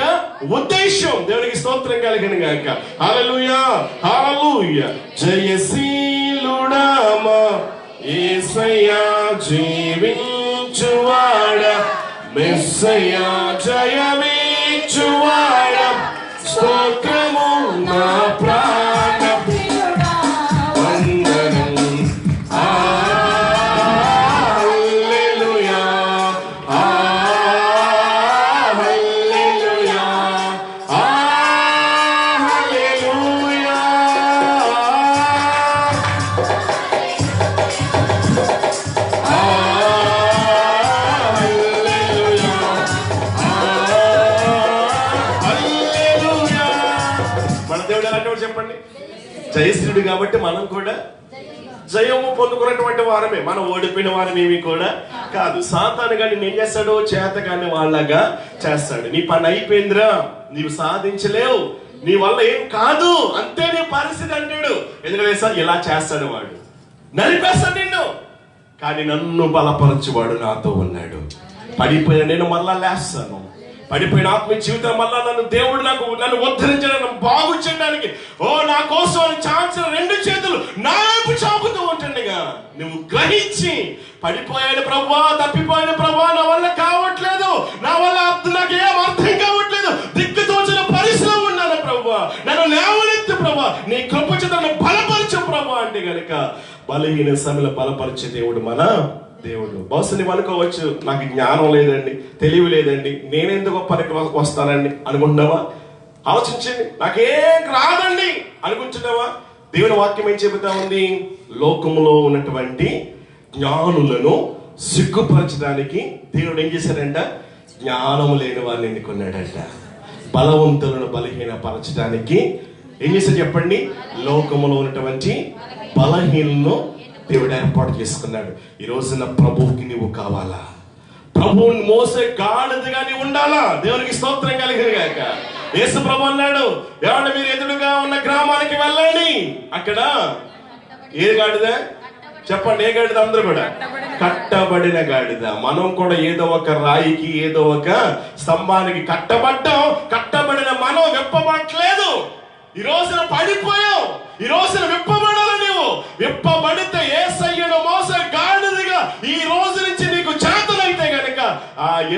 ఉద్దేశం. దేవునికి స్తోత్రం కలిగిన గాక. హల్లెలూయా, హల్లెలూయా. జయశీలుడా మా యేసయ్యా, జీవించువాడా, మెస్సయ్యా, జయమిచ్చువాడా, స్తోత్రము నా ఎవరు చెప్పండి? జయశ్రీడు కాబట్టి మనం కూడా జయము పొందుకున్నటువంటి వారమే, మనం ఓడిపోయిన వారమేమి కూడా కాదు. సాతాను కానీ ఏం చేస్తాడు? చేత కానీ వాళ్ళగా చేస్తాడు. నీ పని అయిపోయిందిరా, నీవు సాధించలేవు, నీ వల్ల ఏం కాదు, అంతే నీ పరిస్థితి అంటాడు. ఎందుకంటే సార్ ఇలా చేస్తాడు, వాడు నలిపేస్తాడు నిన్ను. కానీ నన్ను బలపరచువాడు నాతో ఉన్నాడు. పడిపోయిన నేను మళ్ళా లేస్తాను. పడిపోయిన ఆత్మీయ జీవితం వల్ల నన్ను ఉద్ధరించడానికి, బాగు చేయడానికి, నా కోసం చాచిన 2 చేతులు నా వైపు చాపుతూ ఉంటుండగా నువ్వు గ్రహించి, పడిపోయాను ప్రభా, తప్పిపోయిన ప్రభా, నా వల్ల కావట్లేదు, నా వల్ల నాకేం అర్థం కావట్లేదు, దిక్కుతోచిన పరిశ్రమ ఉన్నాను ప్రభా, నన్ను లేవనెత్తు ప్రభా, నీ కృప చేత నన్ను బలపరచు ప్రభా అంటే గనుక బలహీన సమయంలో బలపరిచే దేవుడు మన దేవుడు. బహుశా నువ్వు అనుకోవచ్చు, నాకు జ్ఞానం లేదండి, తెలివి లేదండి, నేనెందుకు పనికి వస్తానండి అనుకుంటున్నావా? ఆలోచించండి. నాకేం రాదండి అనుకుంటున్నావా? దేవుని వాక్యం ఏం చెబుతా ఉంది? లోకములో ఉన్నటువంటి జ్ఞానులను సిగ్గుపరచడానికి దేవుడు ఏం చేశాడంట? జ్ఞానము లేని వారిని ఎన్నుకున్నాడంట. బలవంతులను బలహీనపరచడానికి ఏం చేశాడు చెప్పండి? లోకములో ఉన్నటువంటి బలహీనను దేవుడు ఏర్పాటు చేసుకున్నాడు. ఈ రోజున ప్రభువుకి నువ్వు కావాలా? ప్రభువుని మోసే గాడిదగా నీవు ఉండాలా? దేవునికి స్తోత్రం కలిగింది గాక. యేసు ప్రభు అన్నాడు, ఏమంటే మీరు ఎదురుగా ఉన్న గ్రామానికి వెళ్ళండి, అక్కడ ఏ గాడిద చెప్పండి? ఏ గాడిద? అందరూ కూడా కట్టబడిన గాడిద. మనం కూడా ఏదో ఒక రాయికి, ఏదో ఒక స్తంభానికి కట్టబడిన మనం విప్పబడట్లేదు. ఈ రోజున పడిపోయావు, ఈ రోజున విప్పబడాలి. నీవు విప్పబడితే యేసయ్యను మోసే గాడిదగా ఈ రోజు నుంచి నీకు చేతనైతే గనక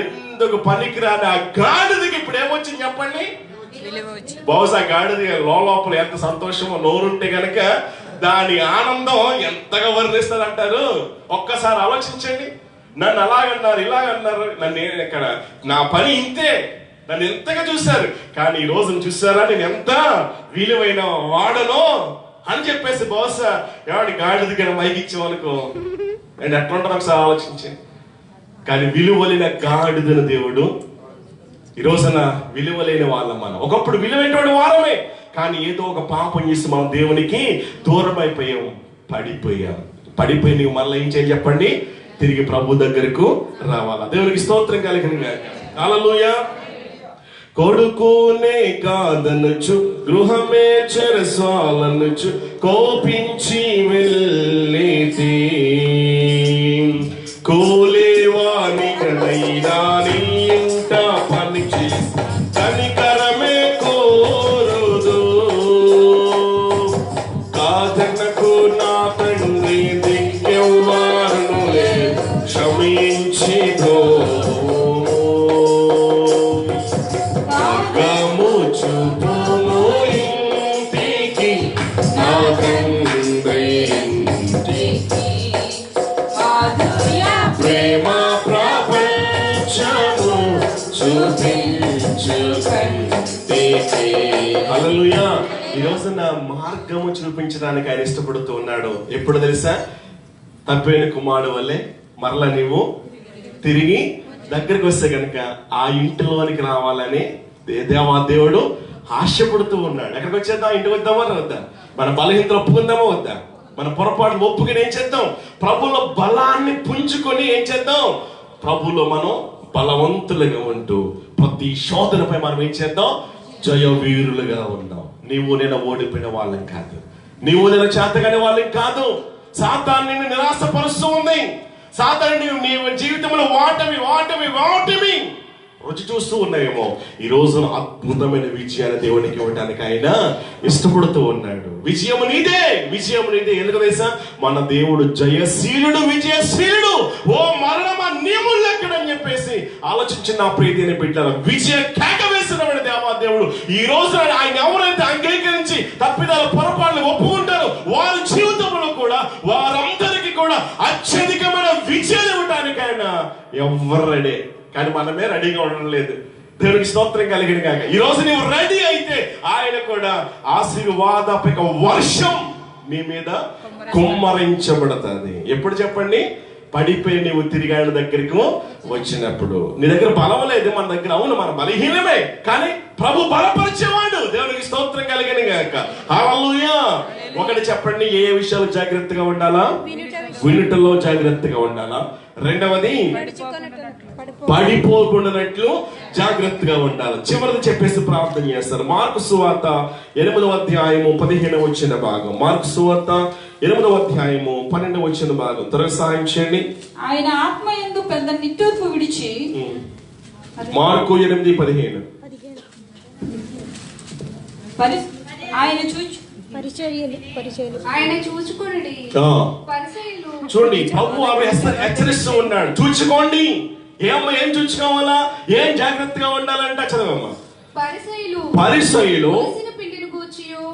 ఎందుకు పనికిరాని ఆ గాడిదకి ఇప్పుడు ఏమొచ్చింది చెప్పండి? బహుశా గాడిద లోపల ఎంత సంతోషమో, నోరుంటే గనక దాని ఆనందం ఎంతగా వర్ణిస్తుంది అంటారు. ఒక్కసారి ఆలోచించండి. నన్ను అలాగన్నారు, ఇలాగన్నారు, నన్ను ఇక్కడ నా పని ఇంతే, నన్ను ఎంతగా చూశారు, కానీ ఈ రోజు చూసారా నేను ఎంత విలువైన వాడనో అని చెప్పేసి బహుశా ఎవడి గాడి దగ్గర మైకిచ్చామనుకో నేను ఎట్లా ఉంటాను ఒకసారి ఆలోచించండి. కానీ విలువలేని గాడిదను దేవుడు ఈ రోజున విలువలేని వాళ్ళం మనం. ఒకప్పుడు విలువైనటువంటి వారమే, కానీ ఏదో ఒక పాపం చేసి మనం దేవునికి దూరం అయిపోయాం, పడిపోయి నీవు మళ్ళీ ఏం చేయాలి చెప్పండి? తిరిగి ప్రభు దగ్గరకు రావాలా. దేవునికి స్తోత్రం కలిగిన హల్లెలూయా. కొడుకునే కాదనుచు, గృహమే చెరసాలనుచు, కోపించి వెళ్ళేది కోలేవాని కనైనా నీ ఇంట పనికి కనికరమే కోరుదు. కాదనకు నా తండ్రి దిక్కెవ్వారును లేదు, క్షమించిదో హల్లెలూయా. ఈ రోజున మార్గము చూపించడానికి ఆయన ఇష్టపడుతూ ఉన్నాడు. ఎప్పుడు తెలుసా? తప్పిన కుమారుడు వల్లే మరలా నీవు తిరిగి దగ్గరికి వస్తే కనుక ఆ ఇంటిలోనికి రావాలని దేవుడు ఆశపడుతూ ఉన్నాడు. ఎక్కడికి వచ్చేద్దాం? ఇంటికి వద్దామా వద్దా? మన బలహీనతలు ఒప్పుకుందామా వద్దా? మన పొరపాటు ఒప్పుకుని ఏం చేద్దాం? ప్రభులో బలాన్ని పుంజుకొని ఏం చేద్దాం? ప్రభులో మనం బలవంతులుగా ఉంటూ ప్రతి శోధనపై మనం ఏం చేద్దాం? జయ వీరులుగా ఉందాం. నీవు నేను ఓడిపోయిన వాళ్ళం కాదు, నీవు నేను చేతగానే వాళ్ళం కాదు. సాతాను నిన్ను నిరాశపరుస్తూ ఉంది. సాతాను నీ జీవితంలో వాటమి రుచి చూస్తూ ఉన్నాయేమో. ఈ రోజు అద్భుతమైన విజయాన్ని దేవునికి ఇవ్వడానికి ఆయన ఇష్టపడుతూ ఉన్నాడు. విజయము నీదే. ఎందుకు తెలుసా? మన దేవుడు జయశీలుడు, విజయశీలుడు. ఓ మరణమా నియములు ఎక్కడని చెప్పేసి ఆలోచించిన నా ప్రీతిని బిడ్డలారా, విజయ కేక వేసిన దేవుడు ఈ రోజు ఆయన ఎవరైతే అంగీకరించి తప్పిదాల పొరపాట్లు ఒప్పుకుంటారో వారి జీవితంలో కూడా వారందరికీ కూడా అత్యధికమైన విజయం ఇవ్వడానికి ఆయన ఎవరు రెడీ. కానీ మనమే రెడీగా ఉండడం లేదు. దేవునికి స్తోత్రం కలిగిన కాక ఈ రోజు నీవు రెడీ అయితే ఆయన కూడా ఆశీర్వాదపైక వర్షం నీ మీద కుమ్మరించబడుతుంది. ఎప్పుడు చెప్పండి? పడిపోయి నీవు తిరిగి ఆయన దగ్గరికి వచ్చినప్పుడు. నీ దగ్గర బలం లేదు, మన దగ్గర అవును మన బలహీనమే, కానీ ప్రభు బలపరిచేవాడు. దేవునికి స్తోత్రం కలిగిన గాక. హల్లెలూయా. ఒకటి చెప్పండి, ఏ విషయాలు జాగ్రత్తగా ఉండాలా? వినుటలో జాగ్రత్తగా ఉండాలా. రెండవది పడిపోకుండానట్లు జాగ్రత్తగా ఉండాలి. చివరిది చెప్పేసి ప్రార్థన చేస్తారు. మార్కు సువార్త 8వ అధ్యాయము 15వ వచన భాగం. మార్కు సువార్త 8వ అధ్యాయము 12వ వచన భాగం. త్వరగా సహాయం చేయండి. ఆయన ఆత్మయందు పెద్ద నిట్టూర్పు విడిచి మార్కు 8:15. ఆయన చూచుకొనుడి. పరిసయ్యులు చూడండి, ప్రభు వారు హెచ్చరిస్తూ ఉన్నాడు. చూచుకోండి. ఏం చూసుకోవాలా? ఏం జాగ్రత్తగా ఉండాలంట? చదవమ్మా. పరిసయ్యులు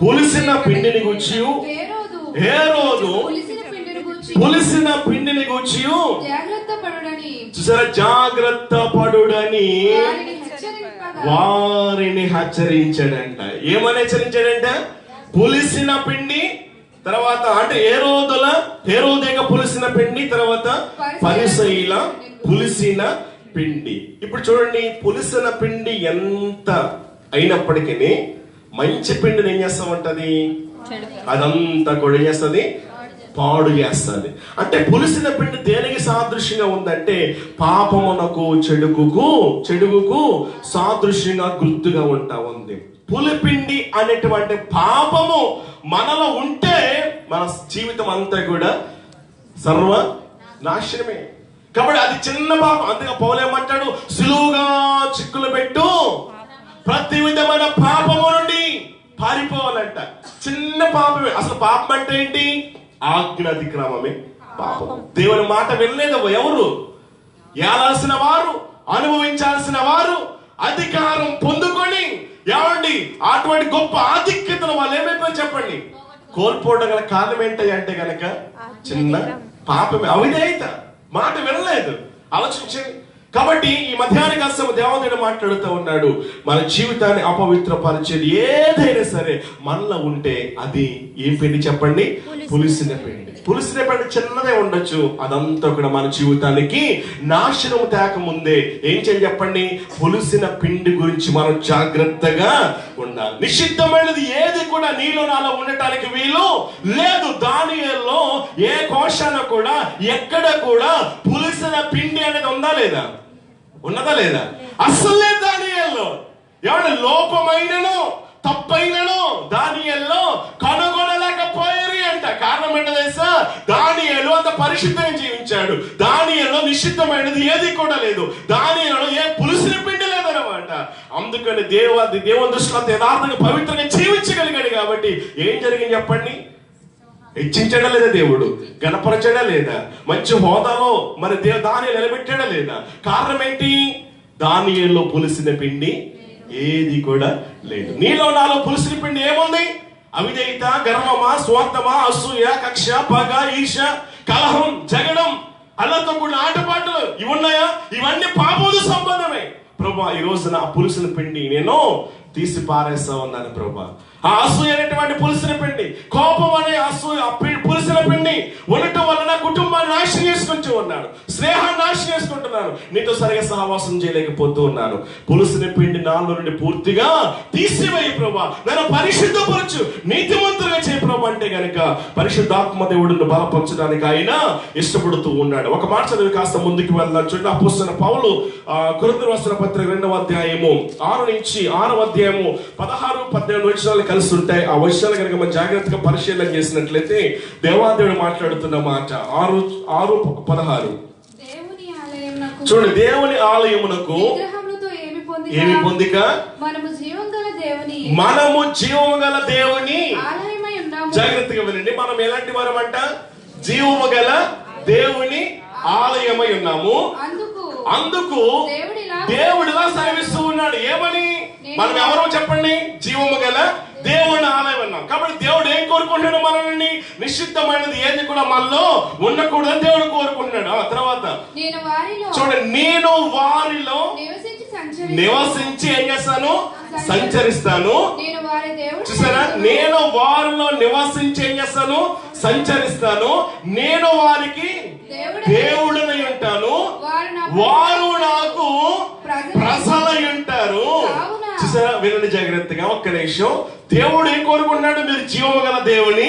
పులిసిన పిండిని గూర్చి హేరోదు పులిసిన పిండిని గూర్చి చూసారా, జాగ్రత్త పడుడని వారిని హెచ్చరించాడంట. ఏమని హెచ్చరించాడంట? పులిసిన పిండి, తర్వాత అంటే హేరోదేగా పులిసిన పిండి, తర్వాత పరిసయ్యుల పులిసిన పిండి. ఇప్పుడు చూడండి, పులిసిన పిండి ఎంత అయినప్పటికీ మంచి పిండిని ఏం చేస్తామంటది? అదంతా కూడా ఏం చేస్తుంది? పాడు చేస్తుంది. అంటే పులిసిన పిండి దేనికి సాదృశ్యంగా ఉందంటే పాపమునకు చెడుగుకు సాదృశ్యంగా గుర్తుగా ఉంటా ఉంది. పులిపిండి అనేటువంటి పాపము మనలో ఉంటే మన జీవితం అంతా కూడా సర్వ నాశనమే. కాబట్టి అది చిన్న పాపం. అందుకే పౌలు ఏమంటాడు? సులువుగా చిక్కులు పెట్టు ప్రతి విధమైన పాపము నుండి పారిపోవాలంట. చిన్న పాపమే. అసలు పాపం అంటే ఏంటి? ఆజ్ఞ అతిక్రమమే పాపం. దేవుని మాట వినలేదు ఎవరు? ఏలాల్సిన వారు, అనుభవించాల్సిన వారు, అధికారం పొందుకొని ఏమండి అటువంటి గొప్ప ఆధిక్యతను వాళ్ళు ఏమైపోయి చెప్పండి కోల్పోవడం గల కారణం ఏంటి అంటే గనక చిన్న పాపమే, అవిధేయత, మాట వినలేదు. ఆలోచించండి. కాబట్టి ఈ మధ్యాహ్న కాలం దేవదేవుడు మాట్లాడుతూ ఉన్నాడు, మన జీవితాన్ని అపవిత్రపరిచేది ఏదైనా సరే మనలో ఉంటే అది ఏం పిండి చెప్పండి? పులిసిన పిండి. పులిసిన పిండి చిన్నదే ఉండొచ్చు, అదంతా కూడా మన జీవితానికి నాశనం తేకముందే ఏం చేయాలి చెప్పండి? పులిసిన పిండి గురించి మనం జాగ్రత్తగా ఉండాలి. నిషిద్ధమైనది ఏది కూడా నీలో నాలో ఉండటానికి వీలు లేదు. దానిలో ఏ కోశాన కూడా ఎక్కడ కూడా పులిసిన పిండి అనేది ఉందా లేదా? ఉన్నదా లేదా? అసలే దానియేల్లో ఎవరి లోపమైనను తప్పైనను దానియేల్లో కనుగొనలేకపోయారు అంట. కారణం ఏంటో తెలుసా? దానియేలు అంత పరిశుద్ధంగా జీవించాడు. దానియేల్లో నిషిద్ధమైనది ఏది కూడా లేదు. దానియేలో ఏ పులిసిన పిండి లేదన్నమాట. అందుకని దేవుని దృష్టిలో అంత యథార్థంగా పవిత్రంగా జీవించగలిగాడు. కాబట్టి ఏం జరిగింది చెప్పండి? హెచ్చించడా లేదా? దేవుడు గణపరచడా లేదా? మంచి హోదాలో మరి దానియేలు నిలబెట్టాడా లేదా? కారణం ఏంటి? దానియేలులో పులిసిన పిండి ఏది కూడా లేదు. నీలో నాలో పులిసిన పిండి ఏముంది? అవిధేయత, గర్వమా, స్వార్థమా, అసూయ, కక్ష, పగ, ఈర్ష, కలహం, జగడం, అల్లతో కూడిన ఆటపాటలు ఇవి ఉన్నాయా? ఇవన్నీ పాపముతో సంబంధమే. ప్రభా, ఈ రోజున ఆ పులిసిన పిండి నేను తీసి పారేస్తా ఉన్నాను ప్రభా. ఆ అసూయ అనేటువంటి పులిసిన పిండి, కోపం అనే అసూయ పులిసిన పిండి ఉండటం వలన కుటుంబాన్ని నాశనం చేసుకుంటూ ఉన్నాడు, స్నేహాన్ని నాశనం చేసుకుంటున్నాను, నీతో సరిగా సహవాసం చేయలేకపోతూ ఉన్నాను. పులిసిన పిండి నాలో నుండి పూర్తిగా తీసివేయి ప్రభా, నన్ను పరిశుద్ధపరచు, నీతిమంతులుగా చేయి ప్రభా అంటే గనుక పరిశుద్ధాత్మ దేవుడిని బలపరచడానికి ఆయన ఇష్టపడుతూ ఉన్నాడు. ఒక మాట చదివి కాస్త ముందుకు వెళ్దాం. చూడండి, అపోస్తలుడైన పౌలు కొరింథీయులకు రాసిన పత్రిక 2వ అధ్యాయము 6 నుంచి 6వ అధ్యాయము 16-18 వచనాలు కలిసి ఉంటాయి. ఆ వచనాలు కనుక మనం జాగ్రత్తగా పరిశీలన చేసినట్లయితే దేవాదేవుడు మాట్లాడుతున్న మాట 6:16. చూడండి, దేవుని ఆలయమునకు ఏమి పొందిక? మనము జీవము గల దేవుని జాగ్రత్తగా వినండి. మనం ఎలాంటి వారం అంట? జీవము గల దేవుని ఆలయమై ఉన్నాము. అందుకు దేవుడిలా సెలవిస్తూ ఉన్నాడు. ఏమని? మనం ఎవరో చెప్పండి? జీవము గల దేవుని ఆలయం అన్నాం. కాబట్టి దేవుడు ఏం కోరుకుంటున్నాడు? మనల్ని నిషిద్ధమైనది ఏది కూడా మనలో ఉండకూడదని దేవుడు కోరుకుంటున్నాడు. ఆ తర్వాత చూడండి, నేను వారిలో నివసించి ఏం చేస్తాను? సంచరిస్తాను. చూసారా, నేను వారిలో నివసించి ఏం చేస్తాను? సంచరిస్తాను. నేను వారికి దేవుడినై ఉంటాను, వారు నాకు ప్రజలై ఉంటారు. చూసారా, వినండి జాగ్రత్తగా, ఒక్క నిమిషం. దేవుడు ఏం కోరుకుంటున్నాడు? మీరు జీవము గల దేవుని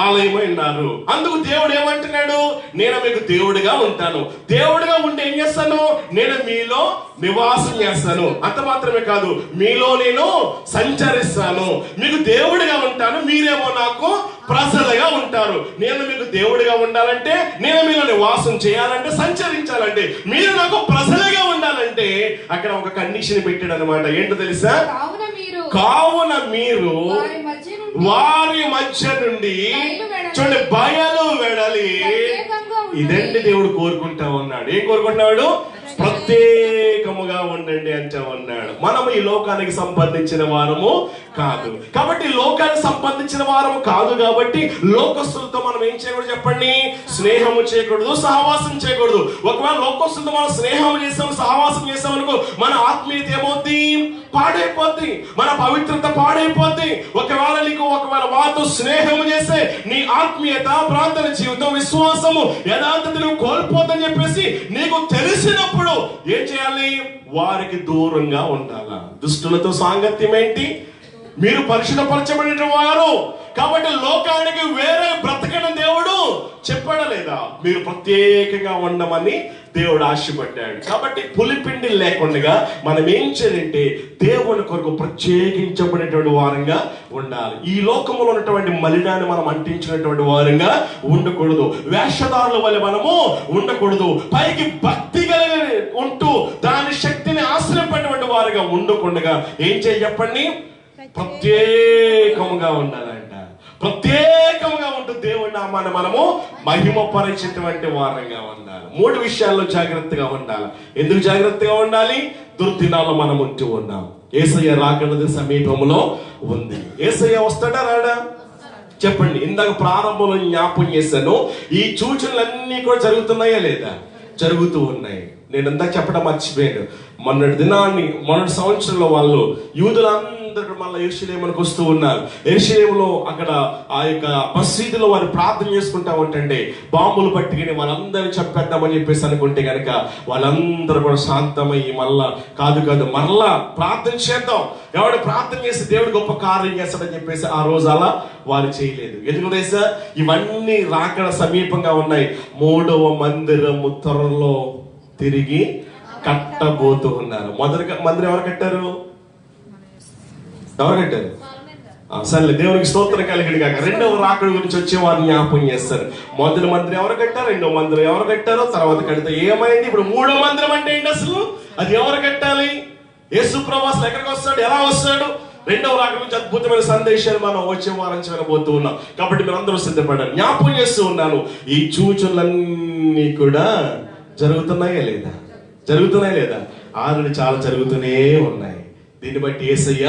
ఆలయమై ఉన్నారు. అందుకు దేవుడు ఏమంటున్నాడు? నేను మీకు దేవుడిగా ఉంటాను. దేవుడిగా ఉంటే ఏం చేస్తాను? నేను మీలో నివాసం చేస్తాను. అంత మాత్రమే కాదు, మీలో నేను సంచరిస్తాను. మీకు దేవుడిగా ఉంటాను, మీరేమో నాకు ప్రజలుగా ఉంటారు. నేను మీకు దేవుడిగా ఉండాలంటే, నేను మీలో నివాసం చేయాలంటే, సంచరించాలంటే, మీరు నాకు ప్రజలుగా ఉండాలంటే అక్కడ ఒక కండిషన్ పెట్టాడు అనమాట. ఏంటో తెలుసా? కావున మీరు వారి మధ్య నుండి చూడండి బయలు వెడలి. ఇదండి దేవుడు కోరుకుంటా ఉన్నాడు. ఏం కోరుకుంటున్నాడు? ప్రత్యేకముగా ఉండండి అంటా ఉన్నాడు. మనము ఈ లోకానికి సంబంధించిన వారము కాదు కాబట్టి, లోకానికి సంబంధించిన వారము కాదు కాబట్టి లోకస్తులతో మనం ఏం చేయకూడదు చెప్పండి? స్నేహము చేయకూడదు, సహవాసం చేయకూడదు. ఒకవేళ లోకస్తులతో మనం స్నేహం చేసాం, సహవాసం చేసాం అనుకో, మన ఆత్మీయత ఏమవుద్ది? పాడైపోద్ది. మన పవిత్రత పాడైపోద్ది. ఒకవేళ వారితో స్నేహం చేస్తే నీ ఆత్మీయత, ప్రార్థన జీవితం, విశ్వాసము, యథార్థతను కోల్పోతుందని చెప్పేసి నీకు తెలిసినప్పుడు ఏం చేయాలి? వారికి దూరంగా ఉండాలా. దుష్టులతో సాంగత్యం ఏంటి? మీరు పరిశుద్ధపరచబడిన వారు కాబట్టి లోకానికి వేరే బ్రతకని దేవుడు చెప్పాడా లేదా? మీరు ప్రత్యేకంగా ఉండమని దేవుడు ఆశపడ్డాడు. కాబట్టి పులిపిండి లేకుండా మనం ఏం చేయాలంటే దేవుని కొరకు ప్రత్యేకించబడినటువంటి వారంగా ఉండాలి. ఈ లోకంలో ఉన్నటువంటి మలినాన్ని మనం అంటించినటువంటి వారంగా ఉండకూడదు. వేషధారుల వల్ల మనము ఉండకూడదు. పైకి భక్తి కలిగి ఉంటూ దాని శక్తిని ఆశ్రయపడినటువంటి వారుగా ఉండకుండా ఏం చేయాలి చెప్పండి? ప్రత్యేకముగా ఉండాలంట. ప్రత్యేకంగా ఉంటూ దేవుడి నామాన్ని మనము మహిమపరిచేటువంటి వారంగా ఉండాలి. 3 విషయాల్లో జాగ్రత్తగా ఉండాలి. ఎందుకు జాగ్రత్తగా ఉండాలి? దుర్దినాల్లో మనం ఉంటూ ఉన్నాం. యేసయ్య రాకడది సమీపంలో ఉంది. యేసయ్య వస్తాడా రాడా చెప్పండి? ఇందాక ప్రారంభంలో జ్ఞాపకం చేశాను. ఈ సూచనలన్నీ కూడా జరుగుతున్నాయా లేదా? జరుగుతూ ఉన్నాయి. నేను ఇందాక చెప్పడం మర్చిపోయాను. మొన్నటి సంవత్సరంలో వాళ్ళు యూదులందరూ మళ్ళీ యెరూషలేముకు వస్తూ ఉన్నారు. యెరూషలేములో అక్కడ ఆ యొక్క మసీదులో వారు ప్రార్థన చేసుకుంటా ఉంటండి, బాంబులు పట్టుకుని వాళ్ళందరినీ చెప్పేద్దామని చెప్పేసి అనుకుంటే కనుక వాళ్ళందరూ కూడా శాంతమయ్యి మరలా ప్రార్థన చేద్దాం, ఎవడు ప్రార్థన చేసి దేవుడు గొప్ప కార్యం చేస్తాడని చెప్పేసి ఆ రోజు అలా వారు చేయలేదు. ఎందుకు తెలుసా? ఇవన్నీ రాకడ సమీపంగా ఉన్నాయి. 3వ మందిరము త్వరలో తిరిగి కట్టబోతూ ఉన్నారు. మొదటి మందిరం ఎవరు కట్టారు? సరే, దేవునికి స్తోత్రం కలిగిన కాక. 2వ రాకడ గురించి వచ్చే వారిని జ్ఞాపకం చేస్తారు. మొదటి మందిరం ఎవరు కట్టారు? 2వ మందిరం ఎవరు కట్టారో తర్వాత కడితే ఏమైంది? ఇప్పుడు 3వ మందిరం అంటే ఏంటి అసలు? అది ఎవరు కట్టాలి? యేసు ప్రభువు అసలు ఎక్కడికి వస్తాడు? ఎలా వస్తాడు? 2వ రాకడ నుంచి అద్భుతమైన సందేశాలు మనం వచ్చే వారం వినబోతూ ఉన్నాం. కాబట్టి మీరు అందరూ సిద్ధపడాలి. జ్ఞాపకం చేస్తూ ఉన్నాను, ఈ సూచనలన్నీ కూడా జరుగుతున్నాయా లేదా? ఆల్రెడీ చాలా జరుగుతూనే ఉన్నాయి. దీన్ని బట్టి యేసయ్య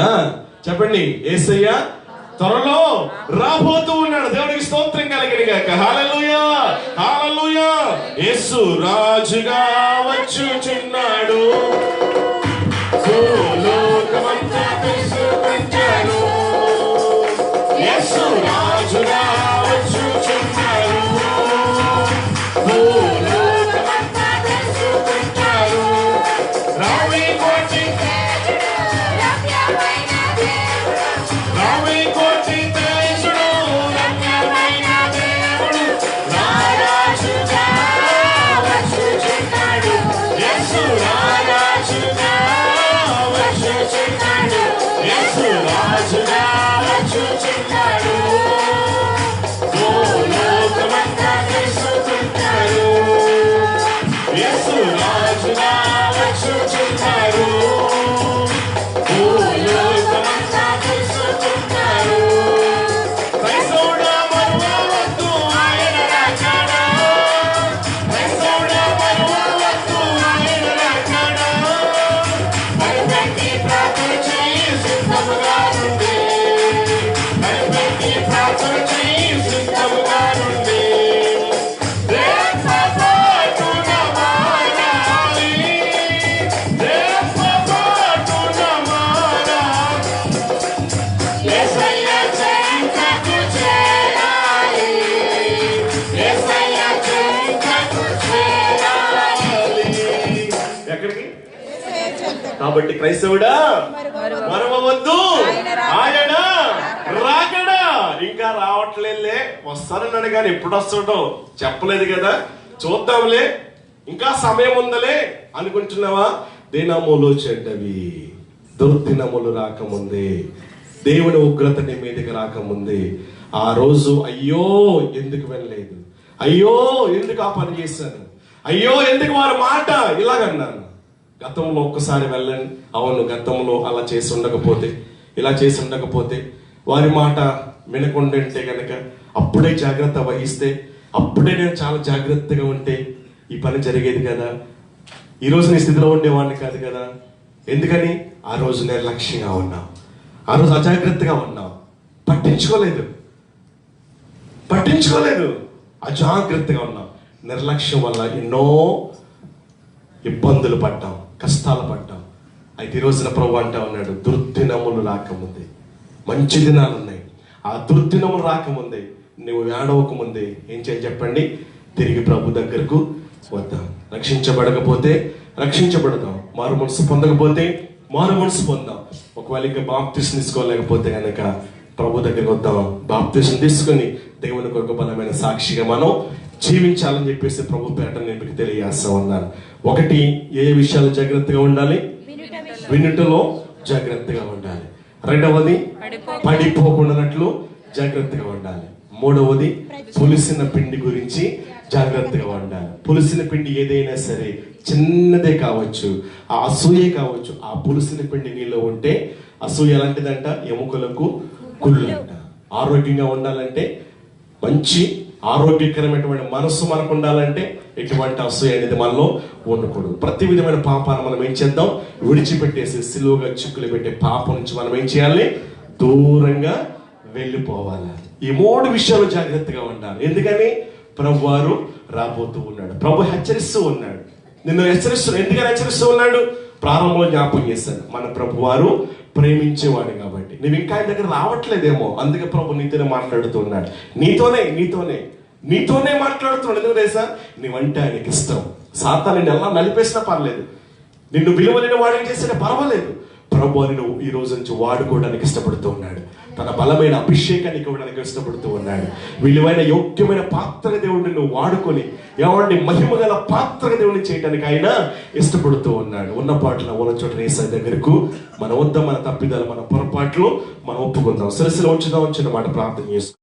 చెప్పండి, యేసయ్య త్వరలో రాబోతూ ఉన్నాడు. దేవునికి స్తోత్రం కలిగిన గాక. హల్లెలూయా, హల్లెలూయా. యేసు రాజుగా వచ్చుచున్నాడు, భూలోకమంతా విశ్వసించాడు. యేసు రాజుగా వచ్చుచున్నాడు, భూలోకమంతా విశ్వసించాడు. రావి కోటి కాబట్టి క్రైస్తవుడా మరవవద్దు, ఆయన రాకడా ఇంకా రావట్లేదులే, వస్తానన్నాడు కానీ ఎప్పుడు వస్తాడో చెప్పలేదు కదా, చూద్దాంలే, ఇంకా సమయం ఉందలే అనుకుంటున్నావా? దినములు చెడ్డవి, దుర్దినములు రాకముందే, దేవుని ఉగ్రత నీ మీదకి రాకముందే ఆ రోజు అయ్యో ఎందుకు వినలేదు, అయ్యో ఎందుకు ఆ పని చేశాను, అయ్యో ఎందుకు వారి మాట ఇలాగన్నాను. గతంలో ఒక్కసారి వెళ్ళండి, అవును గతంలో అలా చేసి ఉండకపోతే, ఇలా చేసి ఉండకపోతే, వారి మాట వినకుండాంటే గనక అప్పుడే జాగ్రత్త వహిస్తే, అప్పుడే నేను చాలా జాగ్రత్తగా ఉంటే ఈ పని జరిగేది కదా, ఈ రోజు నీ స్థితిలో ఉండేవాడిని కాదు కదా. ఎందుకని? ఆ రోజు నిర్లక్ష్యంగా ఉన్నావు, ఆ రోజు అజాగ్రత్తగా ఉన్నావు, పట్టించుకోలేదు, అజాగ్రత్తగా ఉన్నావు. నిర్లక్ష్యం వల్ల ఎన్నో ఇబ్బందులు పడ్డాం, కష్టాలు పడ్డాం. అయితే ఈ రోజున ప్రభు అంటా ఉన్నాడు, దుర్దినములు రాకముందే, మంచి దినాలు ఉన్నాయి. ఆ దుర్దినములు రాకముందే, నువ్వు ఏడవకముందే ఏం చేయాలి చెప్పండి? తిరిగి ప్రభు దగ్గరకు వద్దాం. రక్షించబడకపోతే రక్షించబడదాం, మారు మనసు పొందకపోతే మారు మనసు పొందాం. ఒకవేళ ఇంకా బాప్తిస్మం తీసుకోలేకపోతే కనుక ప్రభు దగ్గరికి వద్దాం, బాప్తిస్మం తీసుకుని దేవుని కొరకు బలమైన సాక్షిగా మనం జీవించాలని చెప్పేసి ప్రభు పేట నేను మీకు తెలియజేస్తా ఉన్నాను. ఒకటి, ఏ విషయాలు జాగ్రత్తగా ఉండాలి? వినుటలో జాగ్రత్తగా ఉండాలి. రెండవది, పడిపోకుండానట్లు జాగ్రత్తగా ఉండాలి. మూడవది, పులిసిన పిండి గురించి జాగ్రత్తగా ఉండాలి. పులిసిన పిండి ఏదైనా సరే, చిన్నదే కావచ్చు, ఆ అసూయే కావచ్చు, ఆ పులిసిన పిండి నీలో ఉంటే అసూయ ఎలాంటిదంట? ఎముకలకు కుళ్ళంట. ఆరోగ్యంగా ఉండాలంటే, మంచి ఆరోగ్యకరమైనటువంటి మనస్సు మనకు ఉండాలంటే ఎటువంటి అసూయ అనేది మనలో ఉండకూడదు. ప్రతి విధమైన పాపాన్ని మనం ఏం చేద్దాం? విడిచిపెట్టేసి సిలువగా చిక్కులు పెట్టే పాపం నుంచి మనం ఏం చేయాలి? దూరంగా వెళ్ళిపోవాలి. ఈ మూడు విషయాలు జాగ్రత్తగా ఉండాలి. ఎందుకని? ప్రభు వారు రాబోతూ ఉన్నాడు, ప్రభు హెచ్చరిస్తూ ఉన్నాడు. నిన్ను ఎందుకని హెచ్చరిస్తూ ఉన్నాడు? ప్రారంభంలో జ్ఞాపకం చేశాను, మన ప్రభు వారు ప్రేమించేవాడు కాబట్టి. నువ్వు ఇంకా ఆయన దగ్గర రావట్లేదేమో, అందుకే ప్రభు నీతోనే మాట్లాడుతూ ఉన్నాడు. నీతోనే మాట్లాడుతున్నాడు. ఎందుకు తెలుసా? నీవంటే ఆయనకి ఇష్టం. సాతాను నిన్ను ఎలా నలిపేసినా పర్లేదు, నిన్ను విలువలేని వాడిని చేసినా పర్వాలేదు, ప్రభు అని నువ్వు ఈ రోజు నుంచి వాడుకోవడానికి ఇష్టపడుతూ ఉన్నాడు. తన బలమైన అభిషేకాన్ని ఇవ్వడానికి ఇష్టపడుతూ ఉన్నాడు. విలువైన యోగ్యమైన పాత్రగా దేవుడిని నువ్వు వాడుకొని ఎవరిని మహిమ గల పాత్రగా దేవుడిని చేయడానికి ఆయన ఇష్టపడుతూ ఉన్నాడు. ఉన్న పాటలు ఉన్న చోట యేసయ్య దగ్గరకు మన వద్ద మన తప్పిదాలు, మన పొరపాట్లు మనం ఒప్పుకుందాం. సరస్సులో ఉంచుదాం. చిన్న మాట ప్రార్థన చేస్తాం.